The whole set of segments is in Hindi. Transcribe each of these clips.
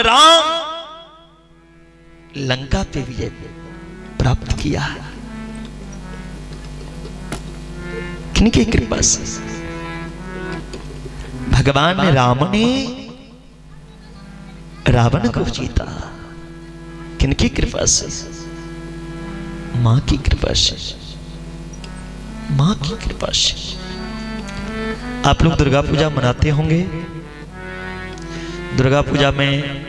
राम लंका पे विजय प्राप्त किया किनकी कृपा से? भगवान राम ने रावण को जीता किनकी कृपा से? मां की कृपा से, मां की कृपा से। आप लोग दुर्गा पूजा मनाते होंगे। दुर्गा पूजा में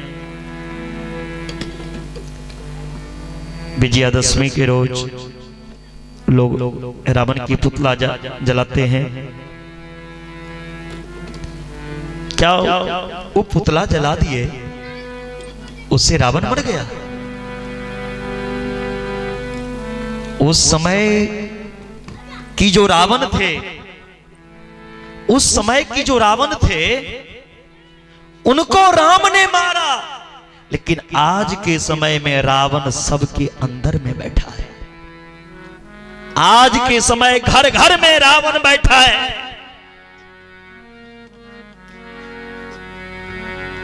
विजयादशमी के रोज लोग रावण की पुतला जलाते हैं। क्या वो पुतला जला दिए उससे रावण मर गया? उस समय की जो रावण थे, उस समय की जो रावण थे उनको राम ने मारा, लेकिन आज के समय में रावण सबके अंदर में बैठा है। आज के समय घर घर में रावण बैठा है।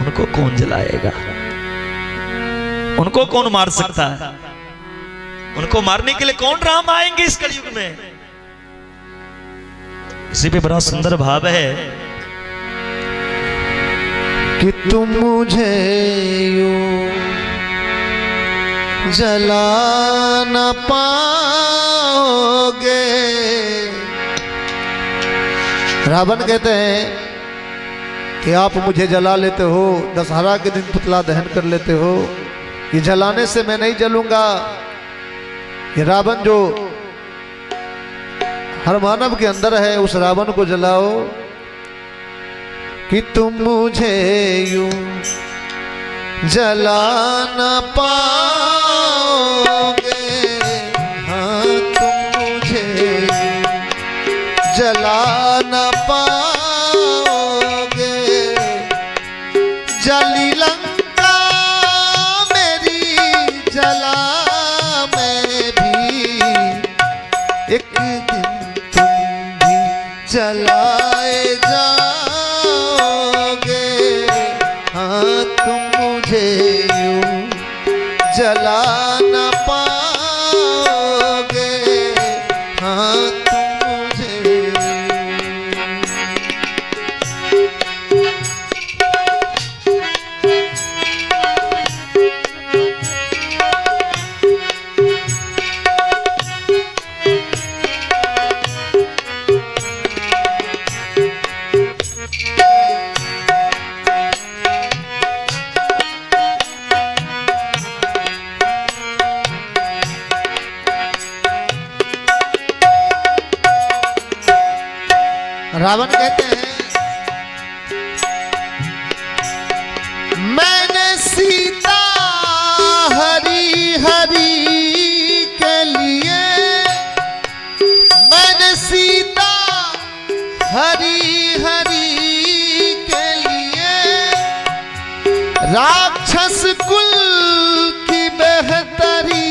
उनको कौन जलाएगा? उनको कौन मार सकता है? उनको मारने के लिए कौन राम आएंगे इस कलयुग में? इसी पे बड़ा सुंदर भाव है कि तुम मुझे यूं जला न पाओगे। रावण कहते हैं कि आप मुझे जला लेते हो, दशहरा के दिन पुतला दहन कर लेते हो, ये जलाने से मैं नहीं जलूंगा। ये रावण जो हर मानव के अंदर है, उस रावण को जलाओ। कि तुम मुझे यूं जला न पाओगे, हाँ तुम मुझे जला न पाओगे। जली लंका मेरी जला मैं भी, एक दिन तुम भी जलाए जाओगे। हाँ तुम मुझे यूं जला न पाओगे, हाँ तुम मुझे। रावण कहते हैं मैंने सीता हरी हरी के लिए, मैंने सीता हरी हरी के लिए, राक्षस कुल की बेहतरी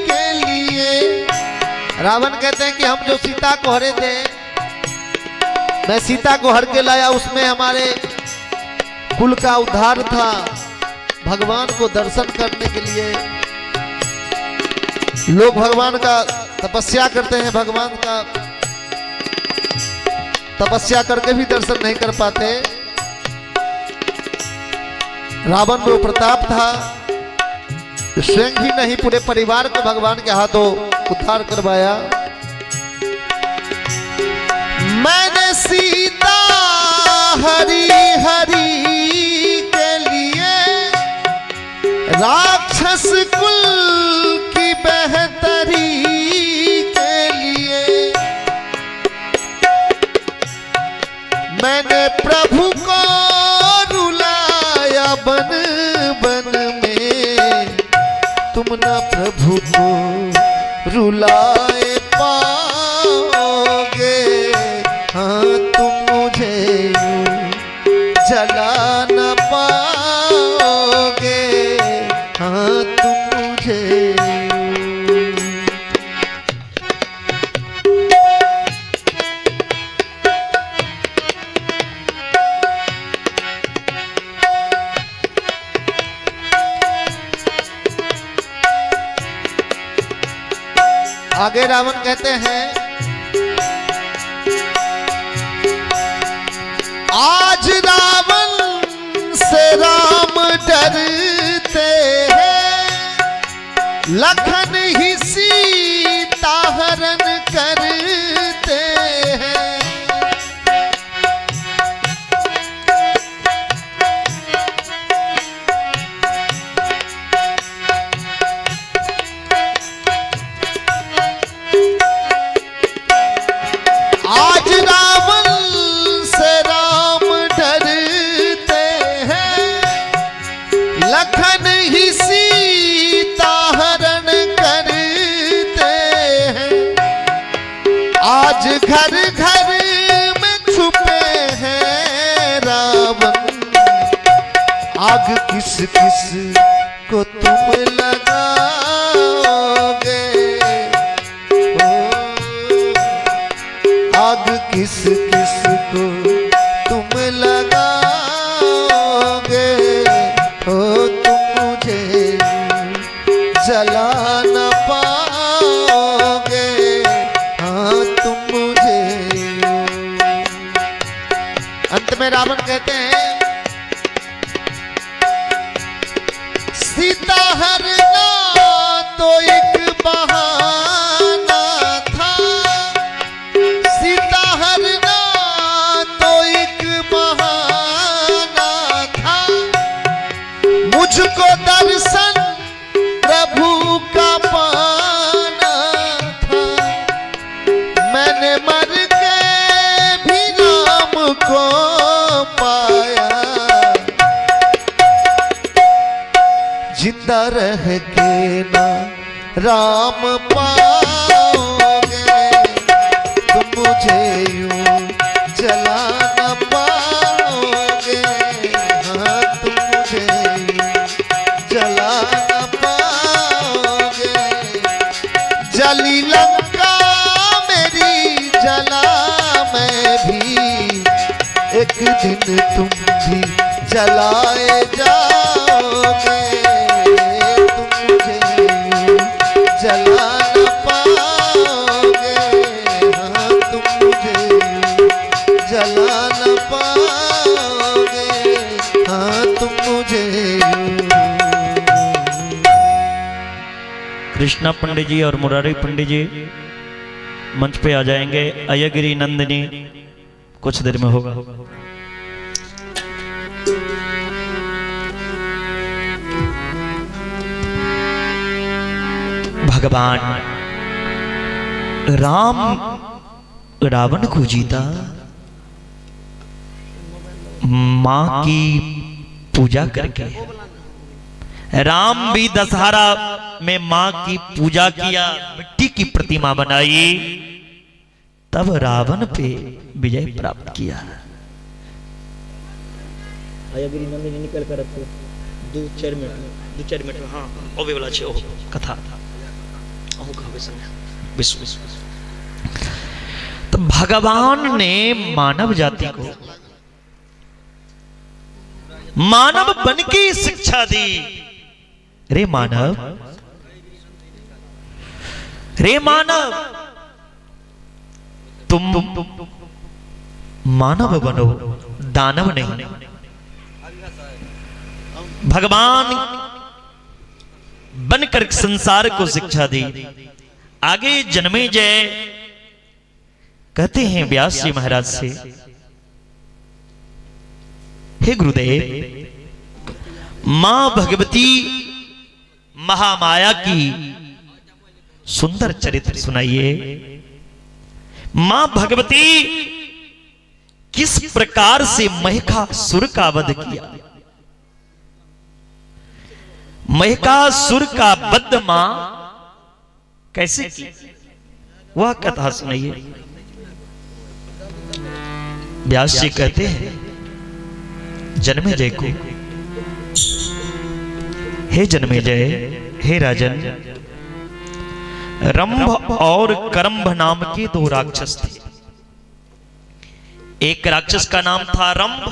के लिए। रावण कहते हैं कि हम जो सीता को हरे थे, मैं सीता को हर के लाया, उसमें हमारे कुल का उद्धार था। भगवान को दर्शन करने के लिए लोग भगवान का तपस्या करते हैं, भगवान का तपस्या करके भी दर्शन नहीं कर पाते। रावण में प्रताप था, स्वयं ही नहीं पूरे परिवार को भगवान के हाथों उद्धार करवाया। मैंने सीता हरी हरी के लिए, राक्षस कुल की बेहतरी के लिए, मैंने प्रभु को रुलाया बन बन में। तुम ना प्रभु को रुलाए पाओगे, हाँ तुम मुझे यूं जला न पाओगे, हाँ तुम मुझे आगे रावण कहते हैं, आज रावण से राम डरते हैं, लखन ही सीता हरण करते हैं। आज रावण से राम डरते हैं, लखन ही सीता हरण करते हैं। आज घर घर में छुपे हैं रावण, आग किस किस को तुम लगाओगे, आग किस किस को तुम लगाओगे, हो तुम मुझे जला न पाओगे, हाँ तुम मुझे। अंत में रावण कहते हैं, सीता हरना तो एक बहाना था, सीता हरना तो एक बहाना था, मुझको दर्शन प्रभु का पाना था। मैंने मर के भी राम को पाया, जिंदा रह के ना राम पाओगे, तुम मुझे यूं जला न पाओगे, हाँ तुम मुझे यूं जला न पाओगे। जली लंका मेरी जला मैं भी, एक दिन तुम भी जलाए जाओगे, जला न पाओगे, हाँ तुम मुझे जला न पाओगे, हाँ तुम मुझे। कृष्णा पंडित जी और मुरारी पंडित जी मंच पे आ जाएंगे। अयगिरी नंदिनी कुछ देर में होगा। भगवान राम रावण को जीता, मां की पूजा करके। राम भी दशहरा में मां की पूजा किया, मिट्टी की प्रतिमा बनाई, तब रावण पे विजय प्राप्त किया। अयगिरी नंदिनी निकल कर रखो 2-4 मिनट में। हाँ ओबे वाला छे ओ कथा तो भगवान ने मानव जाति को मानव बन की शिक्षा दी। रे मानव, रे मानव, तुम मानव बनो, दानव नहीं। भगवान बनकर संसार को शिक्षा दी। आगे जन्मेजय कहते हैं व्यास जी महाराज से, हे गुरुदेव, मां भगवती महामाया की सुंदर चरित्र सुनाइए। मां भगवती किस प्रकार से महिषासुर का वध किया, महिषासुर का वध मां कैसे की, वह कथा सुनाइए। व्यास जी कहते हैं जन्मेजय को, हे जन्मेजय, हे राजन, रंभ और करंभ नाम के 2 राक्षस थे। एक राक्षस का नाम था रंभ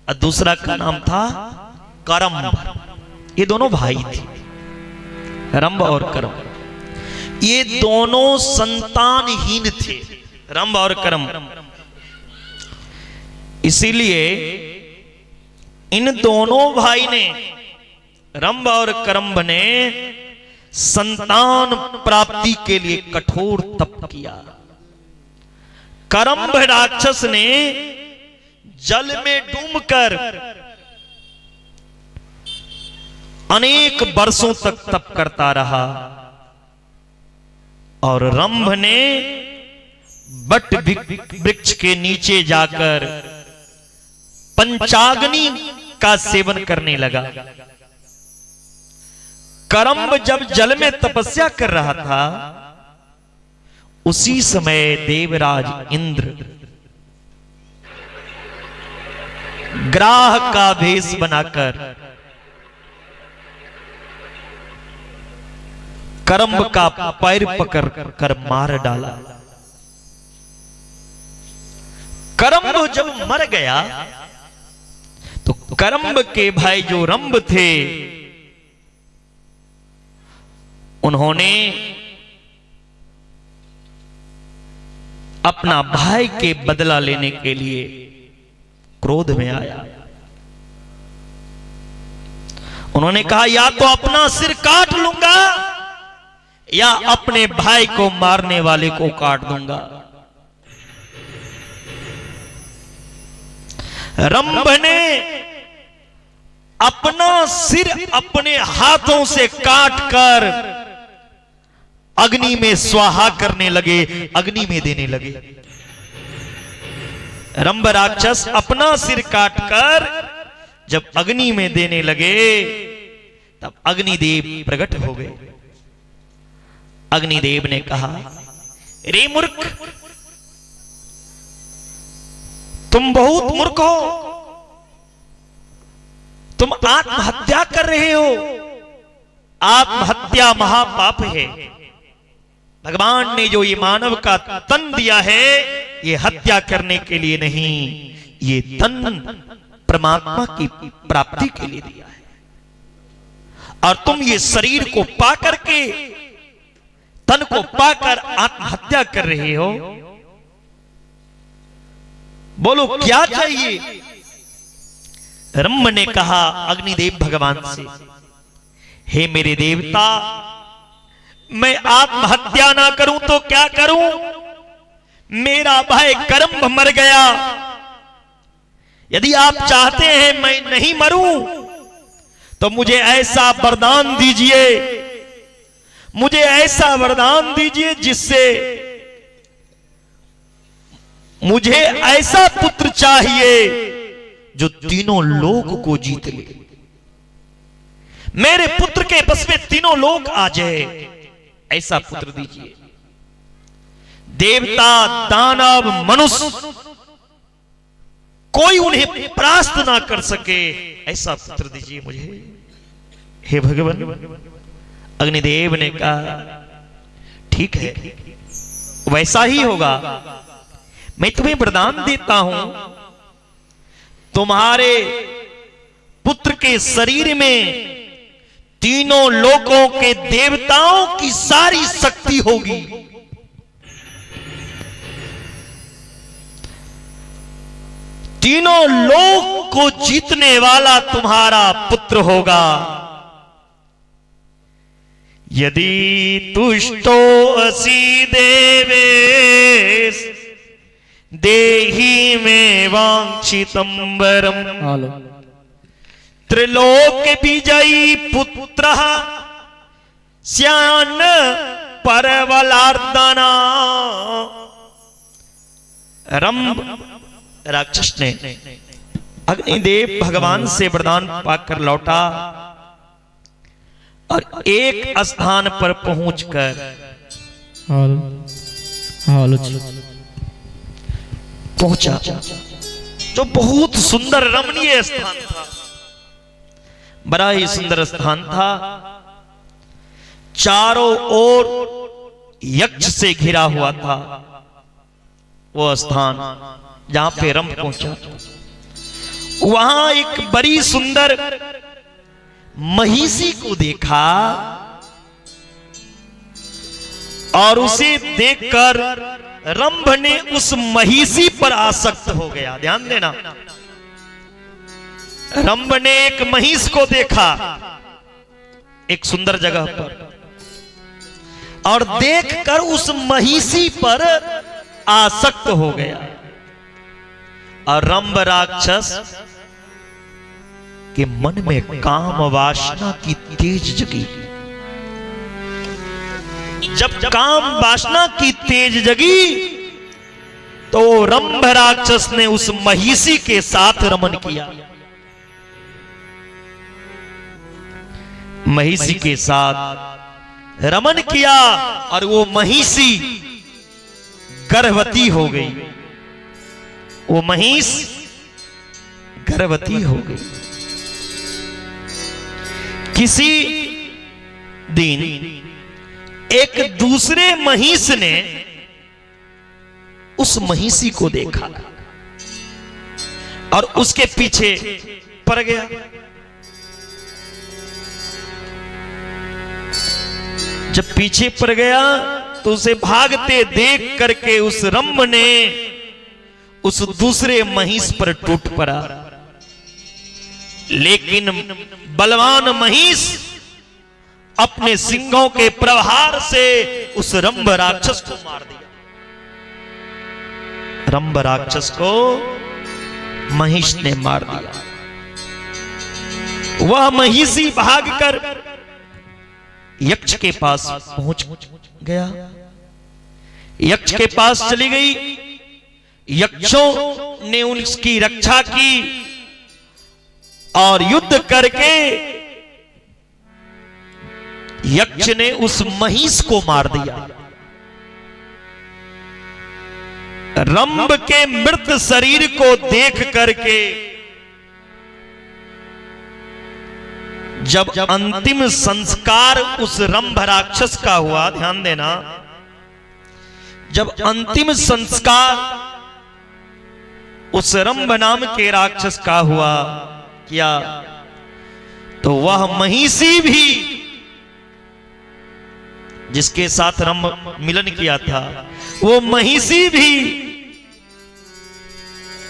और दूसरा का नाम था करंभ। ये दोनों भाई थे, रंभ और करंभ। ये दोनों संतानहीन थे, रंभ और करम। इसीलिए इन दोनों भाई ने, रंभ और करम्भ ने, संतान प्राप्ति के लिए कठोर तप किया। करम्भ राक्षस ने जल में डूबकर अनेक वर्षों तक तप करता रहा और रंभ ने बट वृक्ष के नीचे जाकर पंचाग्नि का सेवन करने लगा। करम्भ जब जल में तपस्या कर रहा था, उसी समय देवराज इंद्र ग्राह का भेष बनाकर करम्भ का पैर पकड़ कर मार डाला। करम्भ जब मर गया तो करम्भ के भाई जो रंभ थे, उन्होंने अपना भाई के बदला लेने के लिए क्रोध में आया। उन्होंने कहा, या तो अपना सिर काट लूंगा या अपने भाई को मारने वाले को काट दूंगा। रंभ ने अपना सिर अपने हाथों से काटकर अग्नि में स्वाहा करने लगे, अग्नि में देने लगे। रंभ राक्षस अपना सिर काटकर जब अग्नि में देने लगे, तब अग्निदेव प्रकट हो गए। अग्निदेव ने कहा, रे मूर्ख, तुम बहुत मूर्ख हो, तुम आत्महत्या कर रहे हो। आत्महत्या महापाप है। भगवान ने जो ये मानव का तन दिया है, ये हत्या करने के लिए नहीं, ये तन परमात्मा की प्राप्ति के लिए दिया है। और तुम ये शरीर को पा करके, तन को पाकर आत्महत्या कर रहे हो। बोलो क्या चाहिए? रंभ ने कहा अग्निदेव भगवान से, हे मेरे देवता, मैं आत्महत्या ना करूं तो क्या करूं? मेरा भाई करम्भ मर गया। यदि आप चाहते हैं मैं नहीं मरूं, तो मुझे ऐसा वरदान दीजिए, मुझे ऐसा वरदान दीजिए जिससे मुझे ऐसा पुत्र चाहिए जो तीनों लोक को जीत ले। मेरे पुत्र के बस में तीनों लोक आ जाए, ऐसा पुत्र दीजिए। देवता, दानव, मनुष्य कोई उन्हें परास्त ना कर सके, ऐसा पुत्र दीजिए मुझे, हे भगवान। अग्निदेव ने कहा, ठीक है, वैसा ही होगा। मैं तुम्हें वरदान देता हूं, तुम्हारे पुत्र के शरीर में तीनों लोकों के देवताओं की सारी शक्ति होगी। तीनों लोक को जीतने वाला तुम्हारा पुत्र होगा। यदि तुष्टो असि देवेश देहि में वांछितं वरम त्रिलोक विजयी पुत्र स्यान परवलार्दना। रंभ राक्षस ने अग्निदेव भगवान से वरदान पाकर लौटा और एक स्थान पर पहुंचकर पहुंचा जो बहुत सुंदर रमणीय स्थान था, बड़ा ही सुंदर स्थान था। चारों ओर यक्ष से घिरा हुआ था वो स्थान जहां पे रंभ पहुंचा। वहां एक बड़ी सुंदर महिषी को देखा और उसे देखकर रंभ ने उस महिषी पर आसक्त हो गया। ध्यान देना, रंभ ने एक महिष को देखा एक सुंदर जगह पर, और देखकर उस महिषी पर आसक्त हो गया। और रंभ राक्षस के मन में काम वासना की तेज जगी। जब काम वासना की तेज जगी तो रंभ राक्षस ने उस महिषी के साथ रमन किया। महिषी के साथ रमन किया और वो महिषी गर्भवती हो गई। वो महिष गर्भवती हो गई। किसी दिन एक दूसरे महिष ने उस महिषी को देखा और उसके पीछे पड़ गया। जब पीछे पड़ गया तो उसे भागते देख करके उस रंभ ने उस दूसरे महिष पर टूट पड़ा। लेकिन बलवान महिष अपने सिंगों के प्रहार से उस रंभ राक्षस को मार दिया। रंभ राक्षस को महिष ने मार दिया। वह महिषी भागकर यक्ष के पास पहुंच गया। यक्ष के पास चली गई। यक्षों ने उसकी रक्षा की और युद्ध करके यक्ष ने उस महिष को मार दिया। रंभ के मृत शरीर को देख करके जब अंतिम संस्कार उस रंभ राक्षस का हुआ, ध्यान देना, जब अंतिम संस्कार उस रंभ नाम के राक्षस का हुआ किया तो वह महिषी भी जिसके साथ रंभ मिलन किया था, वो महिषी भी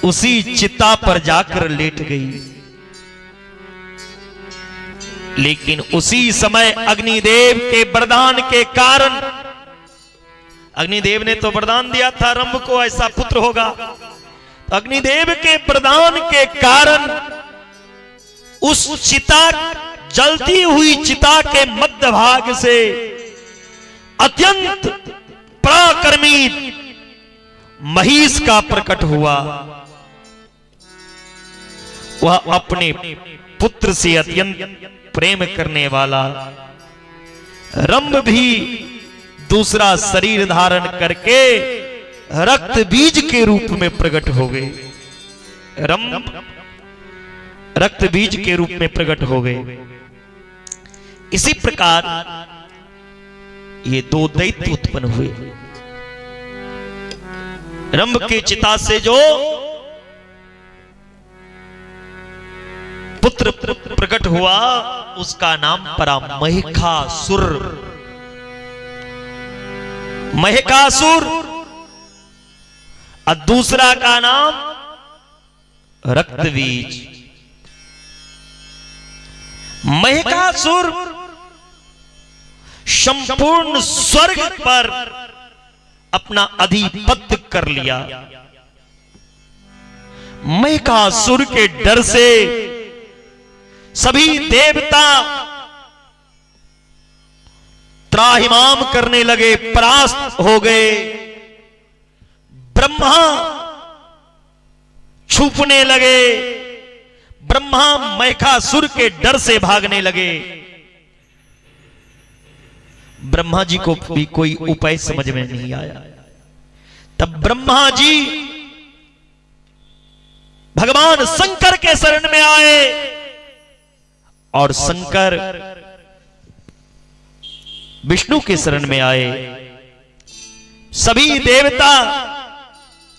उसी चिता पर जाकर लेट गई। लेकिन उसी समय अग्निदेव के वरदान के कारण, अग्निदेव ने तो वरदान दिया था रंभ को ऐसा पुत्र होगा, तो अग्निदेव के वरदान के कारण उस चिता, जलती हुई चिता के मध्य भाग से अत्यंत पराक्रमी महिष का प्रकट हुआ। वह अपने पुत्र से अत्यंत प्रेम करने वाला रंभ भी दूसरा शरीर धारण करके रक्त बीज के रूप में प्रकट हो गए। रंभ रक्त बीज के रूप में प्रकट हो गए। इसी प्रकार ये दो दैत्य उत्पन्न हुए। रंभ के चिता से जो पुत्र प्रकट हुआ उसका नाम पड़ा महिषासुर। महिषासुर और दूसरा का नाम रक्तबीज। महिषासुर संपूर्ण स्वर्ग पर अपना अधिपत्य कर लिया। महिषासुर के डर से सभी देवता त्राहिमाम करने लगे, परास्त हो गए। ब्रह्मा छुपने लगे। ब्रह्मा महिषासुर के डर से भागने लगे। ब्रह्मा जी को भी कोई उपाय समझ में नहीं आया। तब ब्रह्मा जी भगवान शंकर के शरण में आए और शंकर विष्णु के शरण में आए। सभी देवता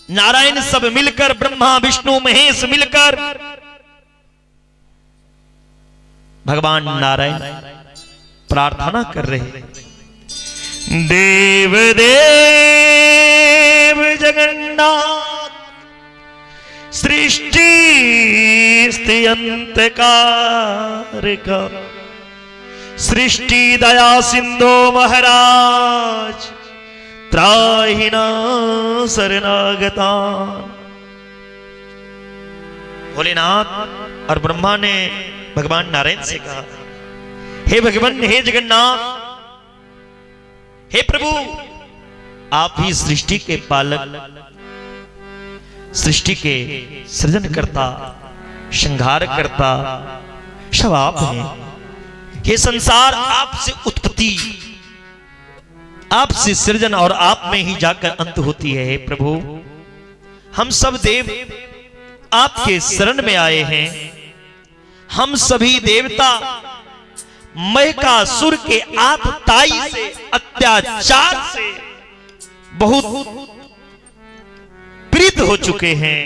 नारायण सब मिलकर, ब्रह्मा विष्णु महेश मिलकर भगवान नारायण प्रार्थना कर रहे। देव देव जगन्नाथ सृष्टि स्थियंतकारक सृष्टि दया सिंधो महाराज त्राहिना शरणागता। भोलेनाथ और ब्रह्मा ने भगवान नारायण से कहा, हे भगवान, हे जगन्नाथ, हे प्रभु, आप ही सृष्टि के पालक, सृष्टि के सृजन करता, संहार करता, सब आप हैं। ये संसार आपसे उत्पत्ति, आपसे सृजन और आप में ही जाकर अंत होती है। हे प्रभु, हम सब देव आपके शरण में आए हैं। हम सभी देवता महिषासुर के आतताई से, अत्याचार से बहुत पीड़ित हो चुके हैं।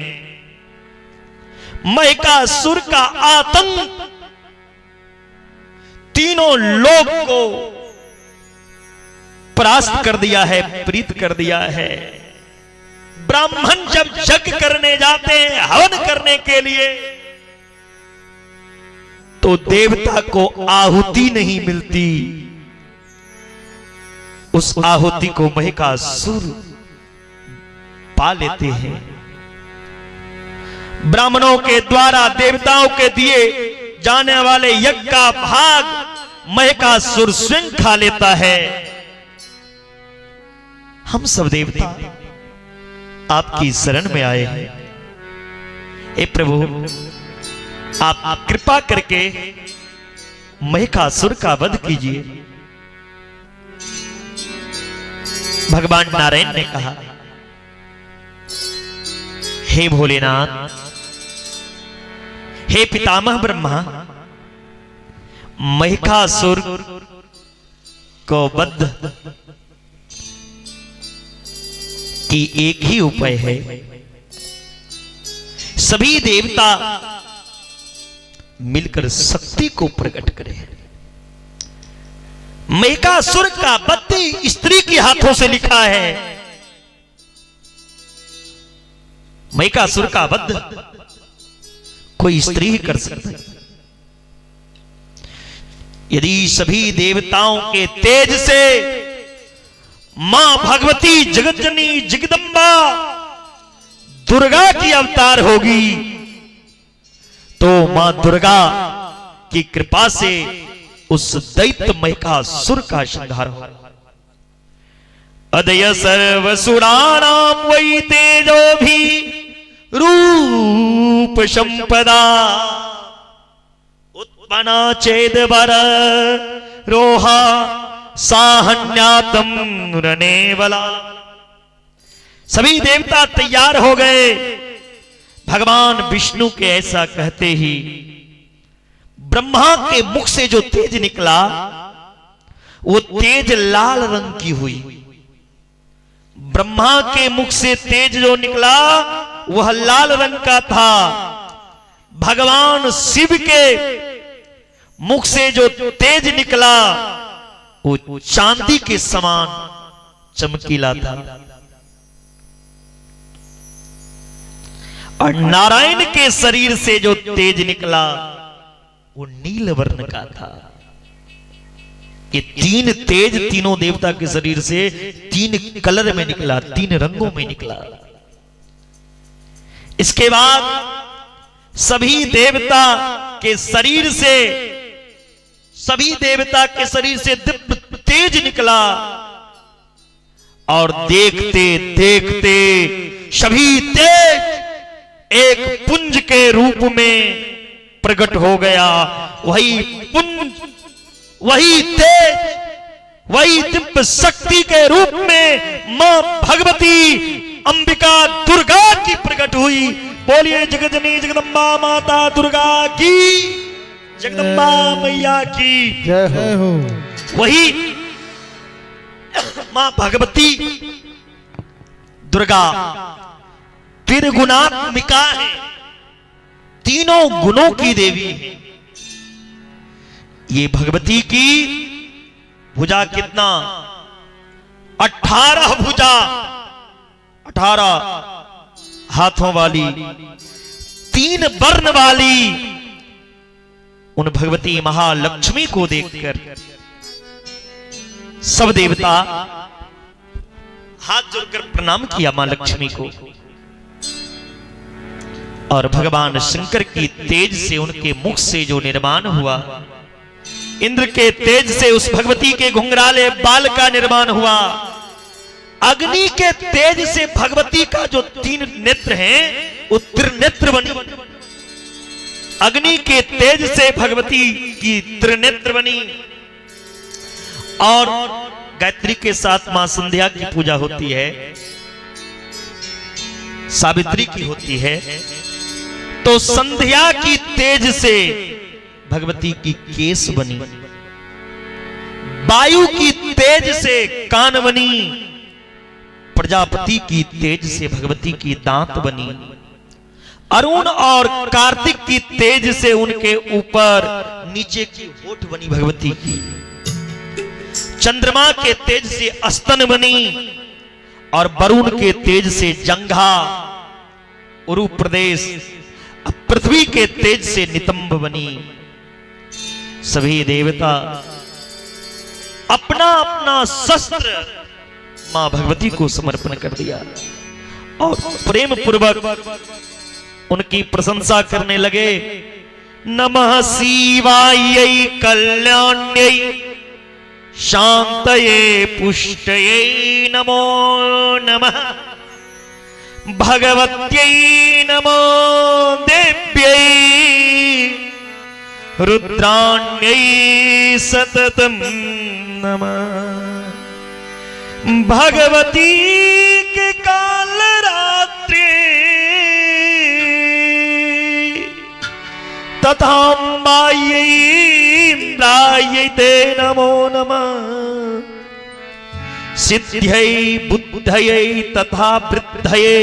महिषासुर का आतंक तीनों लोक को परास्त कर दिया है, पीड़ित कर दिया है। ब्राह्मण जब यज्ञ करने जाते हैं, हवन करने के लिए, तो देवता को आहुति नहीं मिलती। उस आहुति को महिषासुर पा लेते हैं। ब्राह्मणों के द्वारा देवताओं के दिए जाने वाले यज्ञ का भाग महिषासुर स्वयं खा लेता है। हम सब देवता आपकी शरण में आए हैं। हे प्रभु, आप कृपा करके महिषासुर का वध कीजिए। भगवान नारायण ने कहा, हे भोलेनाथ, हे पितामह ब्रह्मा, महिषासुर को वध की एक ही उपाय है। सभी देवता मिलकर शक्ति को प्रकट करें। महिषासुर का वध स्त्री के हाथों से लिखा है। महिषासुर का वध कोई स्त्री ही कर सकती है। यदि सभी देवताओं के तेज से मां भगवती जगतजननी जगदम्बा दुर्गा की अवतार होगी, तो मां दुर्गा की कृपा से उस दैत्य महिषासुर का संहार हो। अदय सर्वसुराणाम वै तेजो भी रूप संपदा उत्पन्ना चेद वर रोहा साहन्यातम रने वाला। सभी देवता तैयार हो गए। भगवान विष्णु के ऐसा कहते ही ब्रह्मा के मुख से जो तेज निकला, वो तेज लाल रंग की हुई। ब्रह्मा के मुख से तेज जो निकला वह लाल रंग का था। भगवान शिव के मुख से जो तेज निकला वो चांदी के समान चमकीला था। और नारायण के शरीर से जो तेज निकला वो नील वर्ण का था। ये तीन तेज तीनों देवता के शरीर से तीन कलर में निकला, तीन रंगों में निकला। इसके बाद सभी देवता के शरीर से दिव्य तेज निकला। और देखते देखते सभी तेज एक पुंज के रूप में प्रकट हो गया। वही पुंज, वही तेज, वही दिव्य शक्ति के रूप में मां भगवती अंबिका दुर्गा की प्रकट हुई। बोलिए जगजननी जगदम्बा माता दुर्गा की, जगदम्बा मैया की जय हो। वही मां भगवती दुर्गा त्रिगुणात्मिका है, तीनों गुणों की देवी है। ये भगवती की भुजा कितना 18 भुजा, 18 हाथों वाली, 3 वर्ण वाली उन भगवती महालक्ष्मी को देखकर सब देवता हाथ जोड़कर प्रणाम किया मां लक्ष्मी को। और भगवान शंकर की तेज से उनके मुख से जो निर्माण हुआ, इंद्र के तेज से उस भगवती के घुंघराले बाल का निर्माण हुआ, अग्नि के तेज से भगवती का जो 3 नेत्र हैं वो त्रिनेत्र बनी, अग्नि के तेज से भगवती की त्रिनेत्र बनी। और गायत्री के साथ मां संध्या की पूजा होती है, सावित्री की होती है, तो संध्या की तेज से भगवती की केस बनी, वायु की तेज से कान बनी, प्रजापति की तेज से भगवती की दांत बनी, अरुण और कार्तिक की तेज से उनके ऊपर नीचे की होठ बनी भगवती की, चंद्रमा के तेज से अस्तन बनी, और वरुण के तेज से जंघा, उरु प्रदेश, पृथ्वी के तेज से नितंब बनी। सभी देवता अपना अपना शस्त्र मां भगवती को समर्पण कर दिया और प्रेम पूर्वक उनकी प्रशंसा करने लगे। नमः शिवायै कल्याण्यै शांतये पुष्टये नमो नमः, भगवत्यै नमो देव्यै रुद्राण्यै सततं नमः। भगवती के काल रात्रि तथाम्बायै इंद्रायै ते नमो नमः। सिद्ध्यै बुद्धयै तथा वृद्धये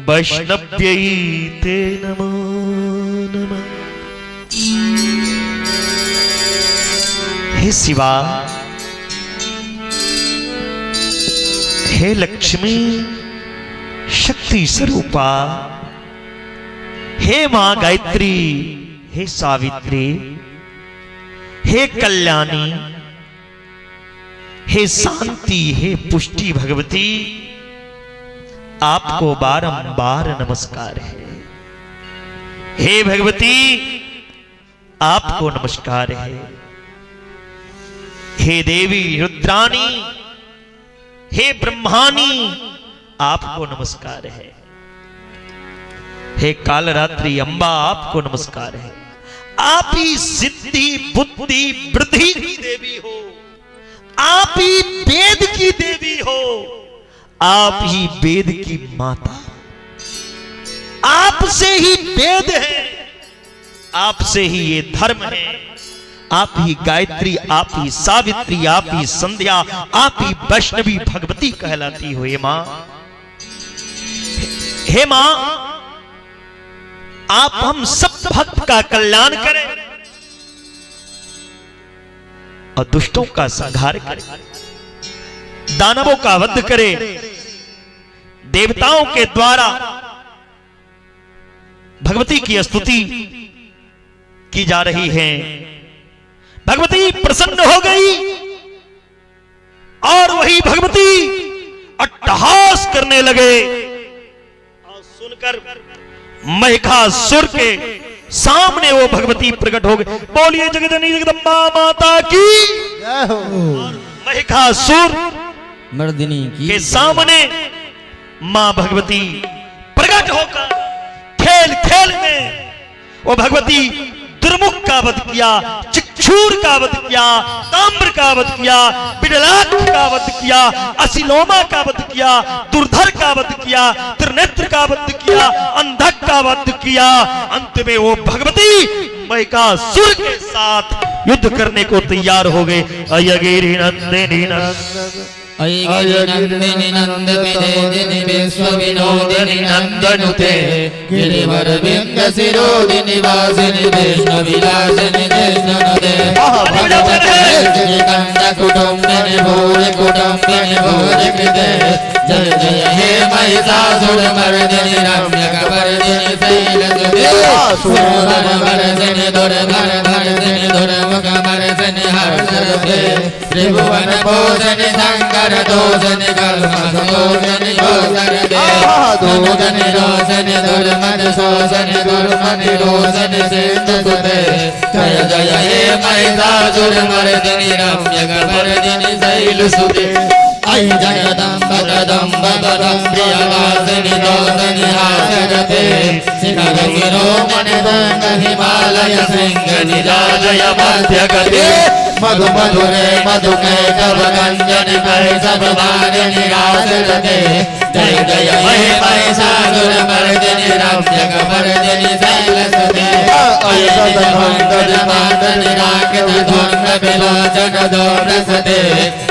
वैष्णव्यै ते नमो नमः। हे शिवा, हे लक्ष्मी शक्ति स्वरूपा, हे मां गायत्री, हे सावित्री, हे कल्याणी, हे शांति, हे पुष्टि भगवती, आपको बारंबार नमस्कार है। हे भगवती, आपको नमस्कार है। हे देवी रुद्राणी, हे ब्रह्मानी, आपको नमस्कार है। हे कालरात्रि अंबा, आपको नमस्कार है। आप ही सिद्धि बुद्धि वृद्धि की देवी हो, आप ही वेद की देवी हो, आप ही वेद की माता, आपसे ही वेद है, आपसे ही ये धर्म है। आप ही गायत्री, आप ही सावित्री, आप ही संध्या, आप ही वैष्णवी भगवती कहलाती हो। हे मां, हे मां, आप हम सब भक्त का कल्याण करें और दुष्टों का संहार करें, दानवों का वध करें। देवताओं के द्वारा भगवती की स्तुति की जा रही है। भगवती प्रसन्न हो गई और वही भगवती अट्टहास करने लगे और सुनकर महिषासुर के सामने वो भगवती प्रकट हो गई। बोलिए जगदनी जगदम्बा माता की जय हो। महिषासुर मर्दिनी की के सामने मां भगवती प्रकट होकर खेल खेल में वो भगवती दुर्मुख का वध किया, चिक्षूर का वध किया, ताम्र का वध किया, बिडलाक का वध किया, असिलोमा का वध किया, दुर्धर का वध किया, त्रिनेत्र का वध किया, अंधक का वध किया। अंत में वो भगवती महिषासुर के साथ युद्ध करने को तैयार हो गए। अयगिरि नंदिनी नंदिनी नंद विनोदिनी विश्व विनोदिनी नंदनुते गिरिवर विंद सिरोदिनी वासिनी विष्णु विलासिनी कृष्णनुते कंद कुटुम्बिनि भूरि कुटुम्बिनि भूरि कृते जय जय हे महिषासुरमर्दिनि रम्यकपर्दिनि शैलसुते सुरवरवर्धिनि दुर्धरवर्धिनि दुर्मुखवर्धिनि हर्षरते त्रिभुवन पोषणि शङ्कर दोषणि कल्मषमोषणि योषरते दूधनि रोषणि दुर्मदशोषणि दुर्मनिरोषणि सिन्धुसुते जय जय हे महिषासुरमर्दिनि रम्यकपर्दिनि शैलसुते ऐ जगदम्ब कदम्ब कदं प्रियवासिनि दोषनि हासरते शिखर शिरोमणि भंग हिमालय शृंग निराजय मध्यगते मधु मधुरे मधुके कव गंजनि कैसव वारिणि हासरते जय जय हे महिषासुरमर्दिनि रम्यकपर्दिनि शैलसुते ऐ जगदम्ब राकित धुंड विलोचन दोरसते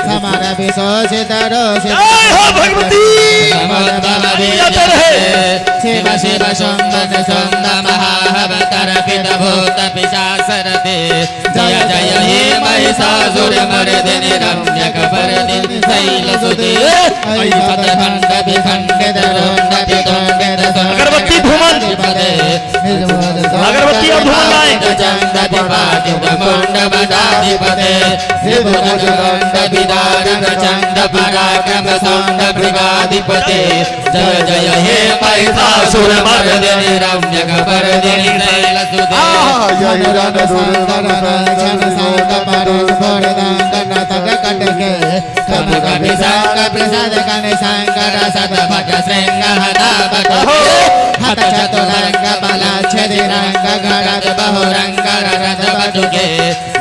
समर विशोषित रोषित जय हो भगवती शिव शिव शुंभन शुंभ महाहवतर पित भूत पिशाचरते जय जय हे महिषासुरमर्दिनि रम्यकपर्दिनि शैलसुते ऐ पदखण्ड विखण्डित रोण्डति तोण्डित अगरबत्ती धूमन अगरबत्ती और धूमन लाएं चंदति पातित मुंड बदाधिपते त्रिभुवन विदारक चंद पराक्रम सौंड भृगाधिपते जय जय हे महिषासुरमर्दिनि रम्यकपर्दिनि शैलसुते जयरन दुर्गम संगन संग परोस्फुर दंगन तग कटके कपि कपि संग प्रसाद कनि शंकर सतभट श्रृंग हता बटके हत चतुरंग बलाच्छदि रंग गरज बहुरंग रज बटुके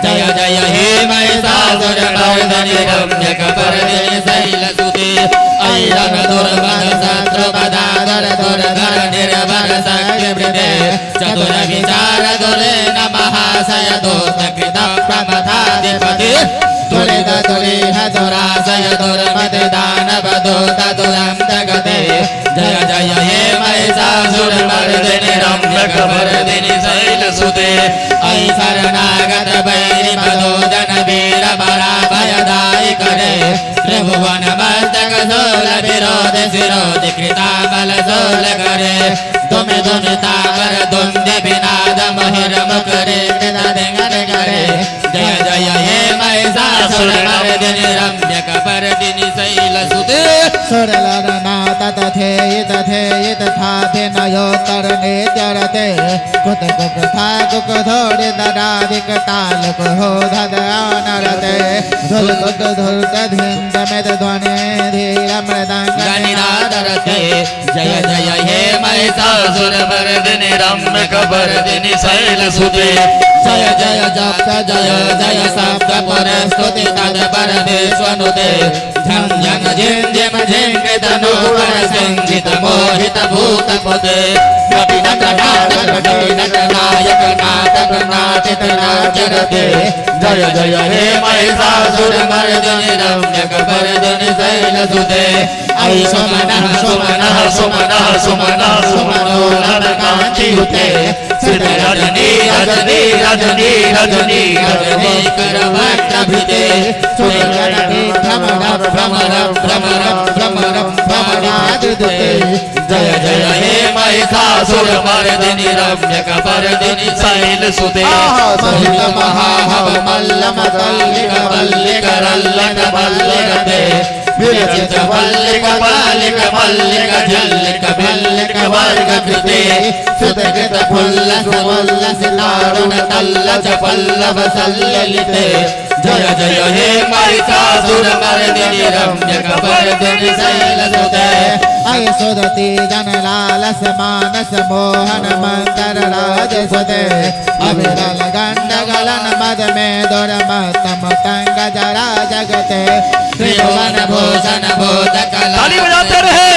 जय जय हे महिषासुरमर्दिनि रम्यकपर्दिनि शैलसुते ऐ रण दुर्मद शत्रु बदाधर दुर्धर निर्भर शक्तिवृते चतुर विचार दुलेन महाशय दूत कृत प्रमथाधिपति दुरित दुरीह दुराशय दुर्मति दानव दूत दुरन्त गते जय जय हे महिषासुरमर्दिनि रम्यकपर्दिनि शैलसुते ऐ शरणागत वैरि मदोदन वीर बराभयदायि करे त्रिभुवन मस्तक शूल विरोध शिरोधि कृतामल शूल करे तुमि तुमि तामर द्वन्द्व विनाद महिर मुखरे कृतदिङ्गन करे जय जय हे महिषासुरमर्दिनि रम्यकपर्दिनि शैलसुते सुरलरना तथेयित थेयित थाभिनयोत्तर नेत्यरते कुत कुकथा कुकधोरि ददाधिक ताल कुहो धदानरते धुल कुक धुर्त धिन्द मेद ध्वनि धीर मृदंग गणिनादरते जय जय हे महिषासुरमर्दिनि रम्यकपर्दिनि शैलसुते जय जय जप जय जय शब्द पुरस्तुति तद परमेश्वनुते झं झं झिं झिं झिं तनूवर सिंहित मोहित भूतपते कपि नट नायक नाटक नाटित नाचरते जय जय हे महिषासुरमर्दिनि रम्यकपर्दिनि शैलसुते ऐ सुमनः सुमनः सुमनः सुमनः सुमनो कांतियुते सिद्ध रजनी रजनी रजनी रजनी रजनी करवक्त्रभिते सुरगणति भ्रमर भ्रमर भ्रमर भ्रमर भ्रमरादिदुते जय जय हे महिषासुरमर्दिनि रम्यकपर्दिनि शैलसुते सहित महाहव मल्लम तल्लिक मल्लिक रल्लक मल्लिकते विरचित मल्लिक मल्लिक मल्लिक झल्लिक मल्लिक वर्ग कृते सुतकृत फुल्लस मुल्लस दारुण तल्लच पल्लव सल्ललिते जय जय हे महिषासुरमर्दिनि रम्यकपर्दिनि शैलसुते ऐ सुदति जन लालस मानस मोहन मंतर राजसुते अविरल गंड गलन मद में दुर्मत मतंग जरा जगते त्रिभुवन भूषण भूत कला ताली बजाते रहे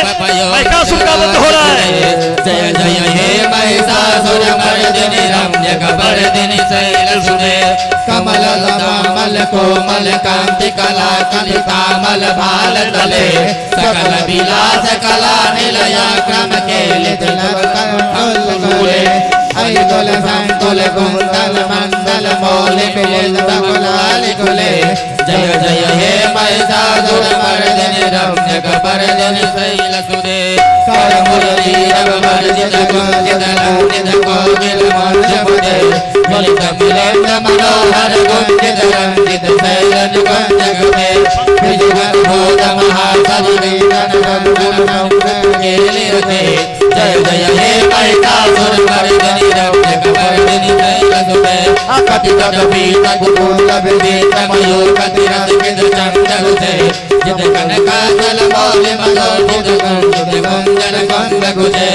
महिषासुर का वध हो रहा है जय जय हे महिषासुरमर्दिनि रम्यकपर्दिनि शैलसुते कमल दामल कोमल कांति कला कलितामल भाल तले सकल विलास कला निलया क्रम केलित लवकूले ऐ कुल संकुल कुंतल मंडल मौलिक कुले जय जय रम्यकपर्दिनि शैलसुते करमुरलीरववर्जित कुञ्चितलङ्घित कोकिलमोक्षपदे मिलितमिलेन्द्रमनोहर कुञ्चित रञ्जित शैलनिकुञ्जगते विजुगन्भूतमहासरिणीतनरञ्जनकेलिरते जय जय हे महिषासुरमर्दिनि रम्यकपर्दिनि शैलसुते कपितकपीतकुतूहलविदितमयूखतिरसिकितचण्डगुते जितकनकाचलमौलिमलोलितकुञ्जनकुञ्जगुते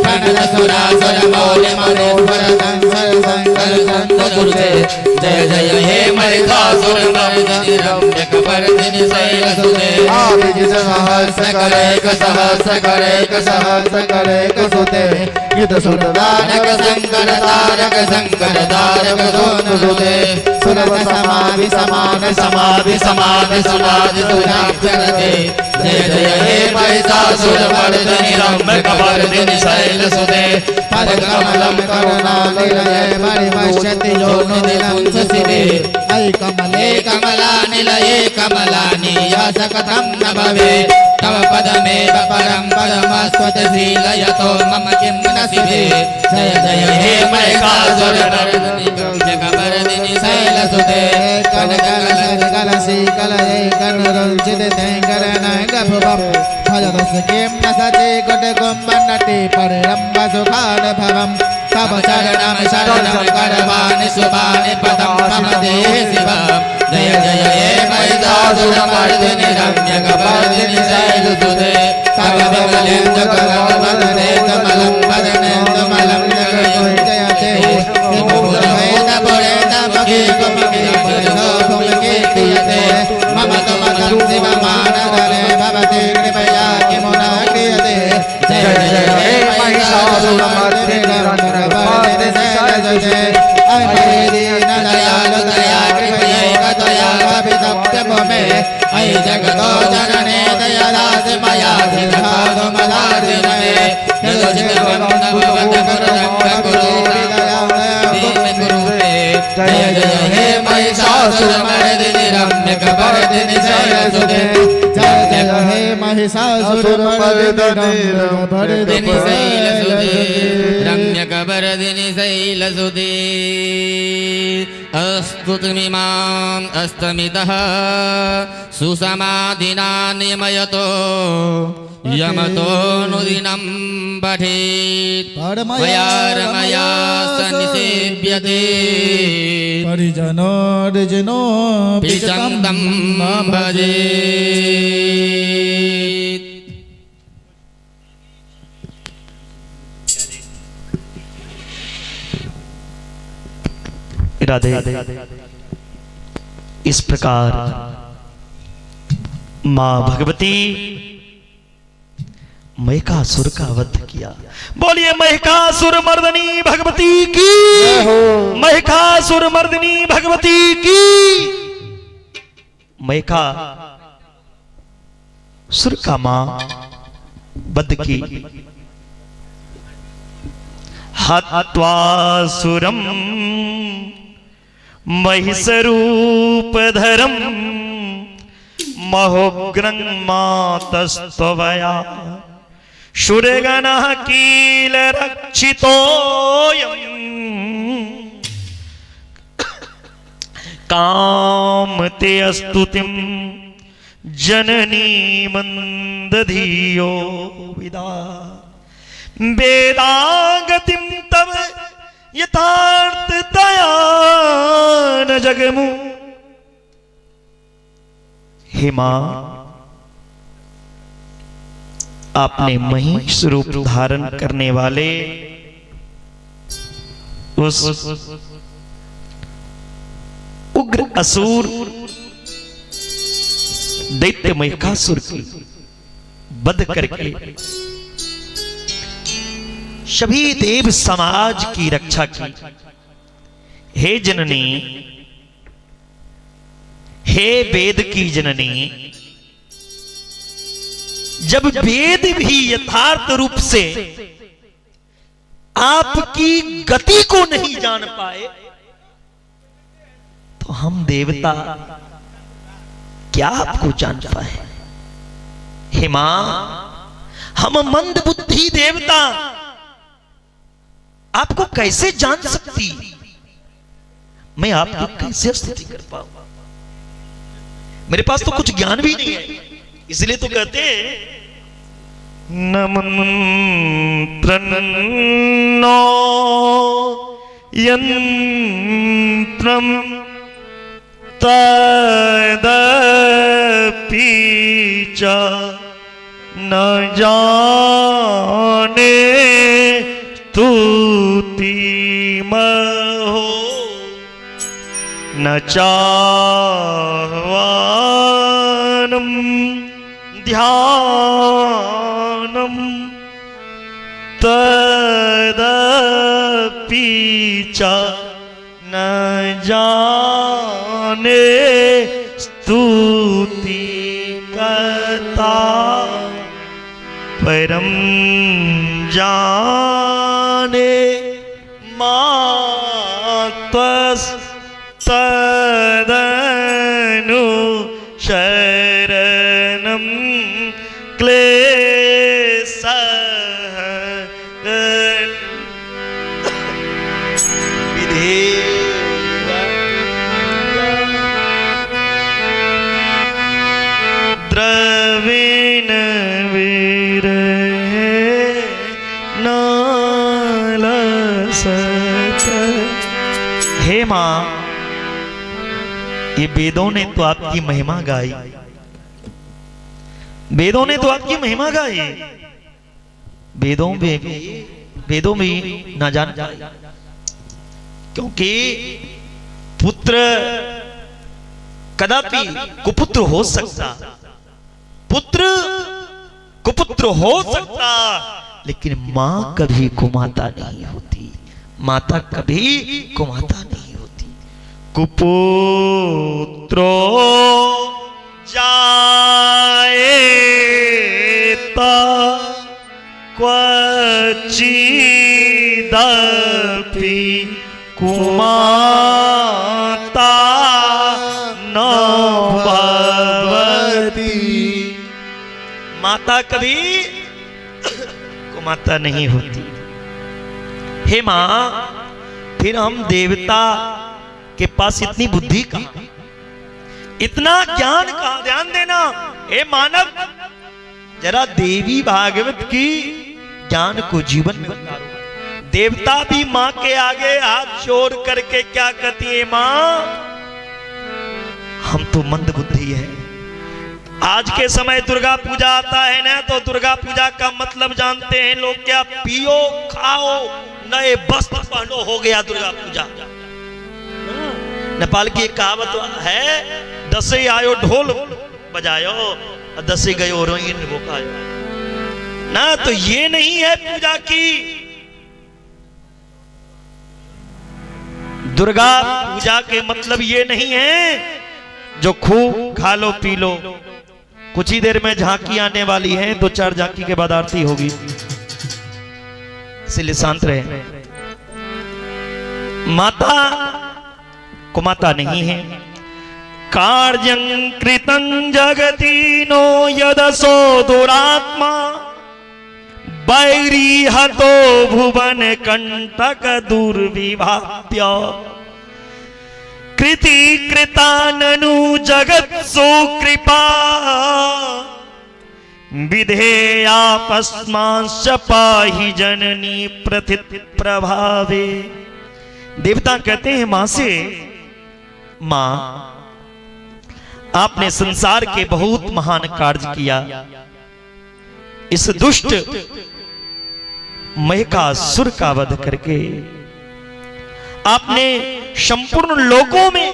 कनकसुरासुरमौलिमनोहरसंसरसंगरुते जय जय हे महिषासुरमर्दिनि रम्यकपर्दिनि शैलसुते सहस्रकरेकसहस्रकरेकसहस्रकरेकसुते युतसुरदानक शंकर तारक शंकर तारक सोनुसुते सुरव समाधि समान समाधि समाधि समाधि सुनाक्षरते जय जय हे महिषासुरमर्दिनि रम्यकपर्दिनि शैलसुते पदकमलं करुणानिलये परिपश्यति योनिदिनं सुशिवे अयि कमले कमलानिलये कमलानि यासकथं न भवेत् तव पदमेव परं पदमस्त्वतशीलयतो मम किं न शिवे जय जय हे महिषासुरमर्दिनि रम्यकपर्दिनि शैलसुते कनकलशिकलये कनुरञ्जितैकरनगभुवं भजतस्य किं न सचे कुटकुम्भनटी परिरम्भसुखानुभवं तव चरणं शरणं करवाणि शुभानि पदं मम देहि शिवं जय जय हे महिषासुरमर्दिनि रम्यकपर्दिनि शैलसुते सर्वविमलेन्दुकरवदने कमलं वदनेन्दुमलं जगयुञ्जयते किमुरभेदपुरेदमखिकुमखिलपरिशोभुमखिक्रियते मम तुमतं शिवमानवरे भवते कृपया किमुना क्रियते जय जय हे महिषासुरमर्दिनि रम्यकपर्दिनि शैलसुते अये दीनदयालु दया कृपयैकतया अभितप्यमुमे अयि जगतो जनने दयदासि मया सिद्धागमदासिने जय जय हे महिषासुरमर्दिनि रम्यकपर्दिनि शैलसुते जय जय हे महिषासुरमर्दिनि रम्यकपर्दिनि शैलसुते रम्यकपर्दिनि शैलसुते अस्तुतिमिमाम् अस्तमितः सुसमाधिना नियमयतो यमतो नुदिनं पठेत् मया रमया सन्निसेव्यते परिजनोर्जनो पिचं तं भजेत् राधे इस प्रकार मां भगवती महिषासुर का वध किया। बोलिए महिषासुरमर्दिनी भगवती की, महिषासुरमर्दिनी भगवती की। महिषासुर का मां वध की। हत्वासुरम महिषरूपधरम महोग्रं मातस्त्वया शूरगणः कील रक्षितोऽयं कामते स्तुतिं जननी मंदधियो विदा वेदागतिं तव यथार्थतया न जगमु। हे मां, आपने महिष रूप धारण करने वाले उस उग्र असुर दैत्य महिषासुर की वध करके सभी देव समाज की रक्षा की। हे जननी, हे वेद की जननी, जब वेद भी यथार्थ रूप से आपकी गति को नहीं जान पाए तो हम देवता क्या आपको जान पाए। हे मां, हम मंद बुद्धि देवता आपको कैसे जान सकती, मैं आपकी कैसे स्तुति कर पाऊं, मेरे पास तो कुछ ज्ञान भी नहीं है। इसलिए तो कहते हैं न मंत्रन्नो यंत्रम तदपि च न जाने स्तुतिमहो न चाह्वानं ध्यानम् तदपि च न जाने स्तुति करता परम जाने तदनु शरणं क्लेशः द्रविण विरहे नालसत। हे मां, ये वेदों ने तो आपकी महिमा गाई, वेदों ने तो आपकी महिमा गाई, वेदों में ना जान जाए, क्योंकि पुत्र कदापि कुपुत्र हो सकता, पुत्र कुपुत्र हो सकता, लेकिन मां कभी कुमाता नहीं होती, माता कभी कुमाता नहीं होती। कुपुत्रो जायेता क्वचिदपि कुमाता न भवति। माता कभी कुमाता नहीं होती। हे मां, फिर हम देवता के पास इतनी बुद्धि का, इतना ज्ञान का, ध्यान देना हे मानव, जरा देवी भागवत की ज्ञान को जीवन में उतारो। देवता भी मां के आगे हाथ जोड़ करके क्या कहती है, मां हम तो मंद बुद्धि है। आज के समय दुर्गा पूजा आता है ना, तो दुर्गा पूजा का मतलब जानते हैं लोग क्या, पियो खाओ नए वस्त्र पहनो, हो गया दुर्गा पूजा। नेपाल की एक कहावत है, दसे आयो ढोल बजायो दसे गयो रोइन बोकायो ना, तो ये नहीं है पूजा की। दुर्गा पूजा के मतलब ये नहीं है जो खूब खा लो पी लो। कुछ ही देर में झांकी आने वाली है, 2-4 झांकी के बाद आरती होगी, इसलिए शांत रहे। माता कुमाता नहीं है। कार्यं कृतं जगति नो यदसो दुरात्मा बैरी हतो भुवन कंटक दुर्विभाव्य कृति कृताननु जगत सो कृपा विधेयापस्मांश्च पाहि जननी प्रथित प्रभावे। देवता कहते हैं मां से, मां आपने संसार के बहुत महान कार्य किया, इस दुष्ट महिषासुर का वध करके आपने संपूर्ण लोकों में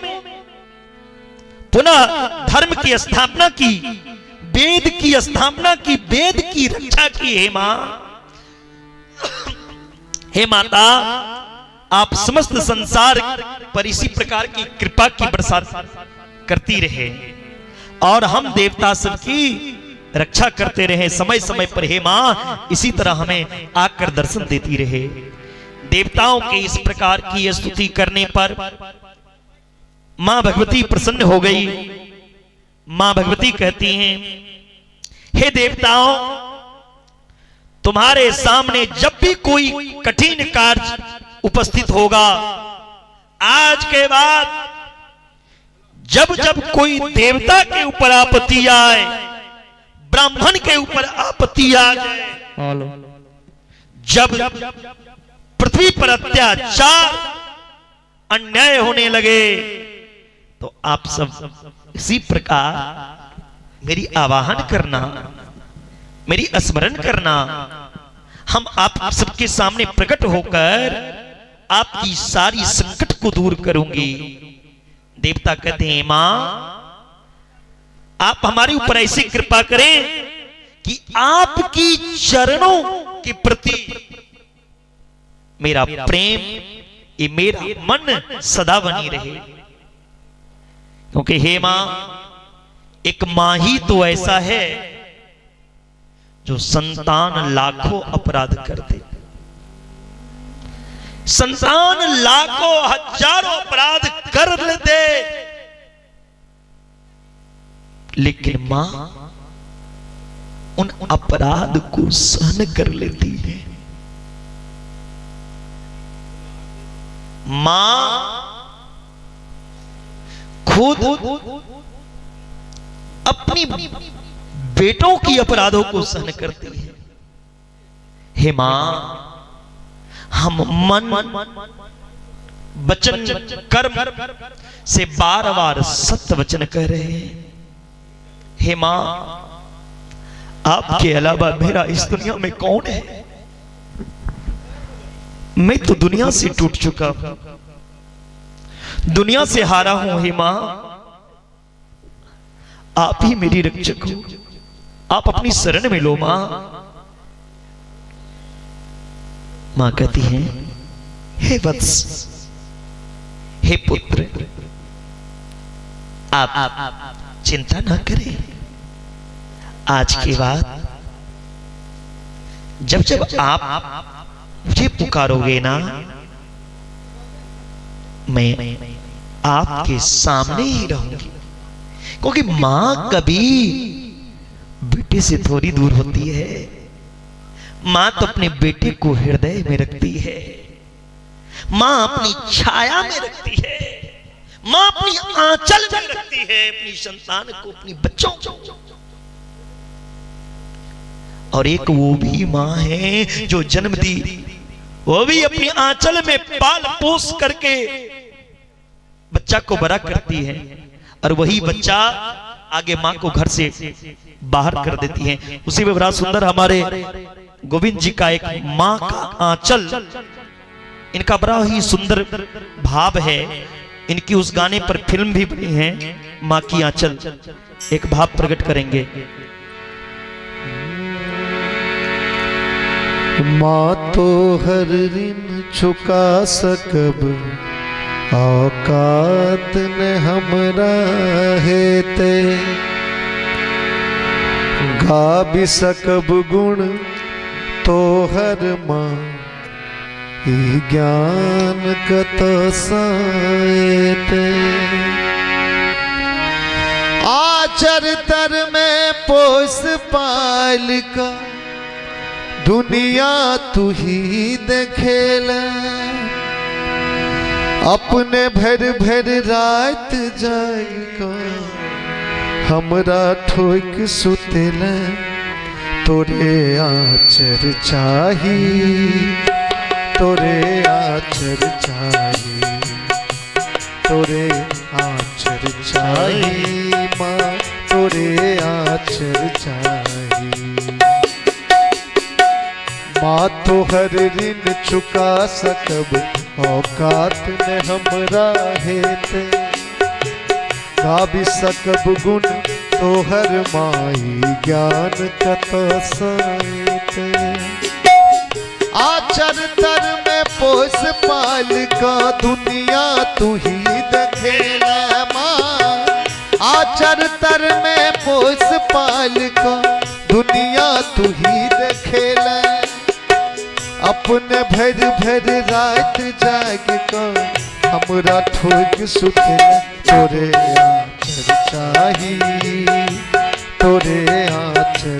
पुनः धर्म की स्थापना की, वेद की स्थापना की, वेद की रक्षा की। हे मां, हे माता, आप समस्त संसार पर इसी प्रकार की कृपा की बरसात करती रहे और हम देवता सब की रक्षा करते रहे समय समय पर। हे मां, इसी तरह हमें आकर दर्शन देती रहे। देवताओं के इस प्रकार की स्तुति करने पर मां भगवती प्रसन्न हो गई। मां भगवती कहती हैं, हे देवताओं, तुम्हारे सामने जब भी कोई कठिन कार्य उपस्थित होगा, आज के बाद जब जब कोई देवता के ऊपर आपत्ति आए, ब्राह्मण के ऊपर आपत्ति आ जाए, जब पृथ्वी पर अत्याचार अन्याय होने लगे, तो आप सब इसी प्रकार मेरी आवाहन करना, मेरी स्मरण करना। हम आप सबके सामने प्रकट होकर आपकी सारी संकट को दूर करूंगी। देवता कहते हैं, मां आप हमारे ऊपर ऐसी कृपा करें कि आपकी चरणों के प्रति मेरा प्रेम, ये मेरा मन सदा बनी रहे। क्योंकि हे मां, एक मां ही तो ऐसा है जो संतान लाखों अपराध कर दे, संतान लाखों हजारों अपराध कर दे, लेकिन मां उन अपराध को सहन कर लेती है। मां खुद अपनी बेटों की अपराधों को सहन करती है। हे मां, हम मन, वचन, कर्म से बार बार सत्य वचन कह रहे हैं। हे मां, आपके अलावा मेरा इस दुनिया में कौन है? मैं तो दुनिया से टूट चुका हूं, दुनिया से हारा हूं। हे मां, आप ही मेरी रक्षक हो, आप अपनी शरण में लो। मां मां कहती हैं, हे वत्स, हे पुत्र, आप चिंता ना करें। आज के बाद जब जब आप मुझे पुकारोगे ना, मैं आपके सामने ही रहूंगी। क्योंकि मां कभी बेटे से थोड़ी दूर होती है। मां तो अपने बेटे को हृदय में रखती है, मां अपनी छाया में रखती है, मां अपनी आंचल में रखती है अपनी संतान को, अपनी बच्चों को। और एक वो भी मां है जो जन्म दी, वो भी अपनी आंचल में पाल पोस करके बच्चा को बड़ा करती है, और वही बच्चा आगे मां को घर से बाहर कर देती है। उसी में बड़ा सुंदर हमारे गोविंद जी का एक मां का आंचल, इनका बड़ा ही सुंदर भाव है। इनकी उस गाने पर फिल्म भी बनी है, मां की आंचल। एक भाव प्रकट करेंगे। माँ तो हर ऋण चुका सकब, औकात ने हमरा हेते, गा भी सकब गुण तो हर माँ, ई ज्ञान कत साएते। आचर तर में पोस पाल का, दुनिया तू ही देखेल, अपने भर भर रात जाएगा, हमरा ठोक सुतेल। तोरे आचर चाही, तोरे आचर चाही, तोरे आचर चाही माँ, तोरे आचर चाही। माँ तो हर ऋण चुका सकब, औकात ने हमरा हेते, गा भी सकब गुण तो हर माई, ज्ञान कत साएते। आचर तर में पोस पाल का, दुनिया तू ही देखेला माँ। आचर तर में पोस पाल का, दुनिया तू ही देखेला, अपने भर भर रात जाग कर, हमरा ठोक सुतेला। तोरे आचर चाही, तोरे आचर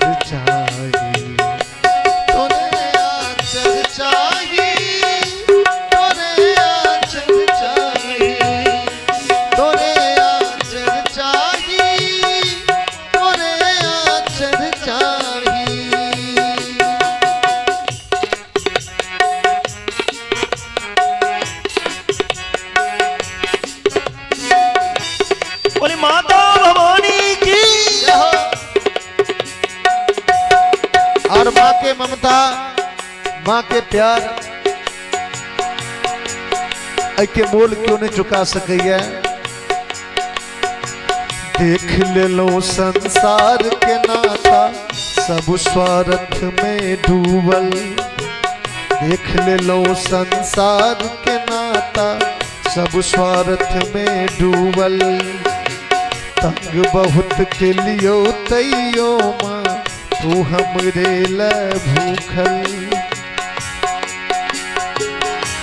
ममता माँ के प्यार के मोल क्यों नहीं चुका सकैया। देख ले लो संसार के नाता सब स्वार्थ में डूबल। देख ले लो संसार के नाता सब स्वार्थ में डूबल। तंग बहुत के लियो तैयो माँ तू हमरे ल भूखल।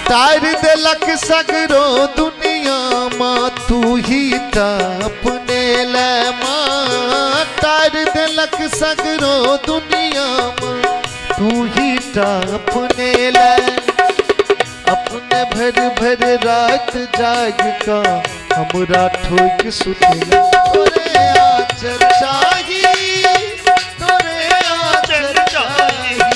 तार दिलक सगरो दुनिया माँ तू ही अपने ल माँ। तार दिलक सगरो दुनिया माँ तू ही अपने ल। अपने भर भर रात जाग का हमरा ठोक सुतला। तोरे आंचल चाहिए तोरे आंचल चाहिए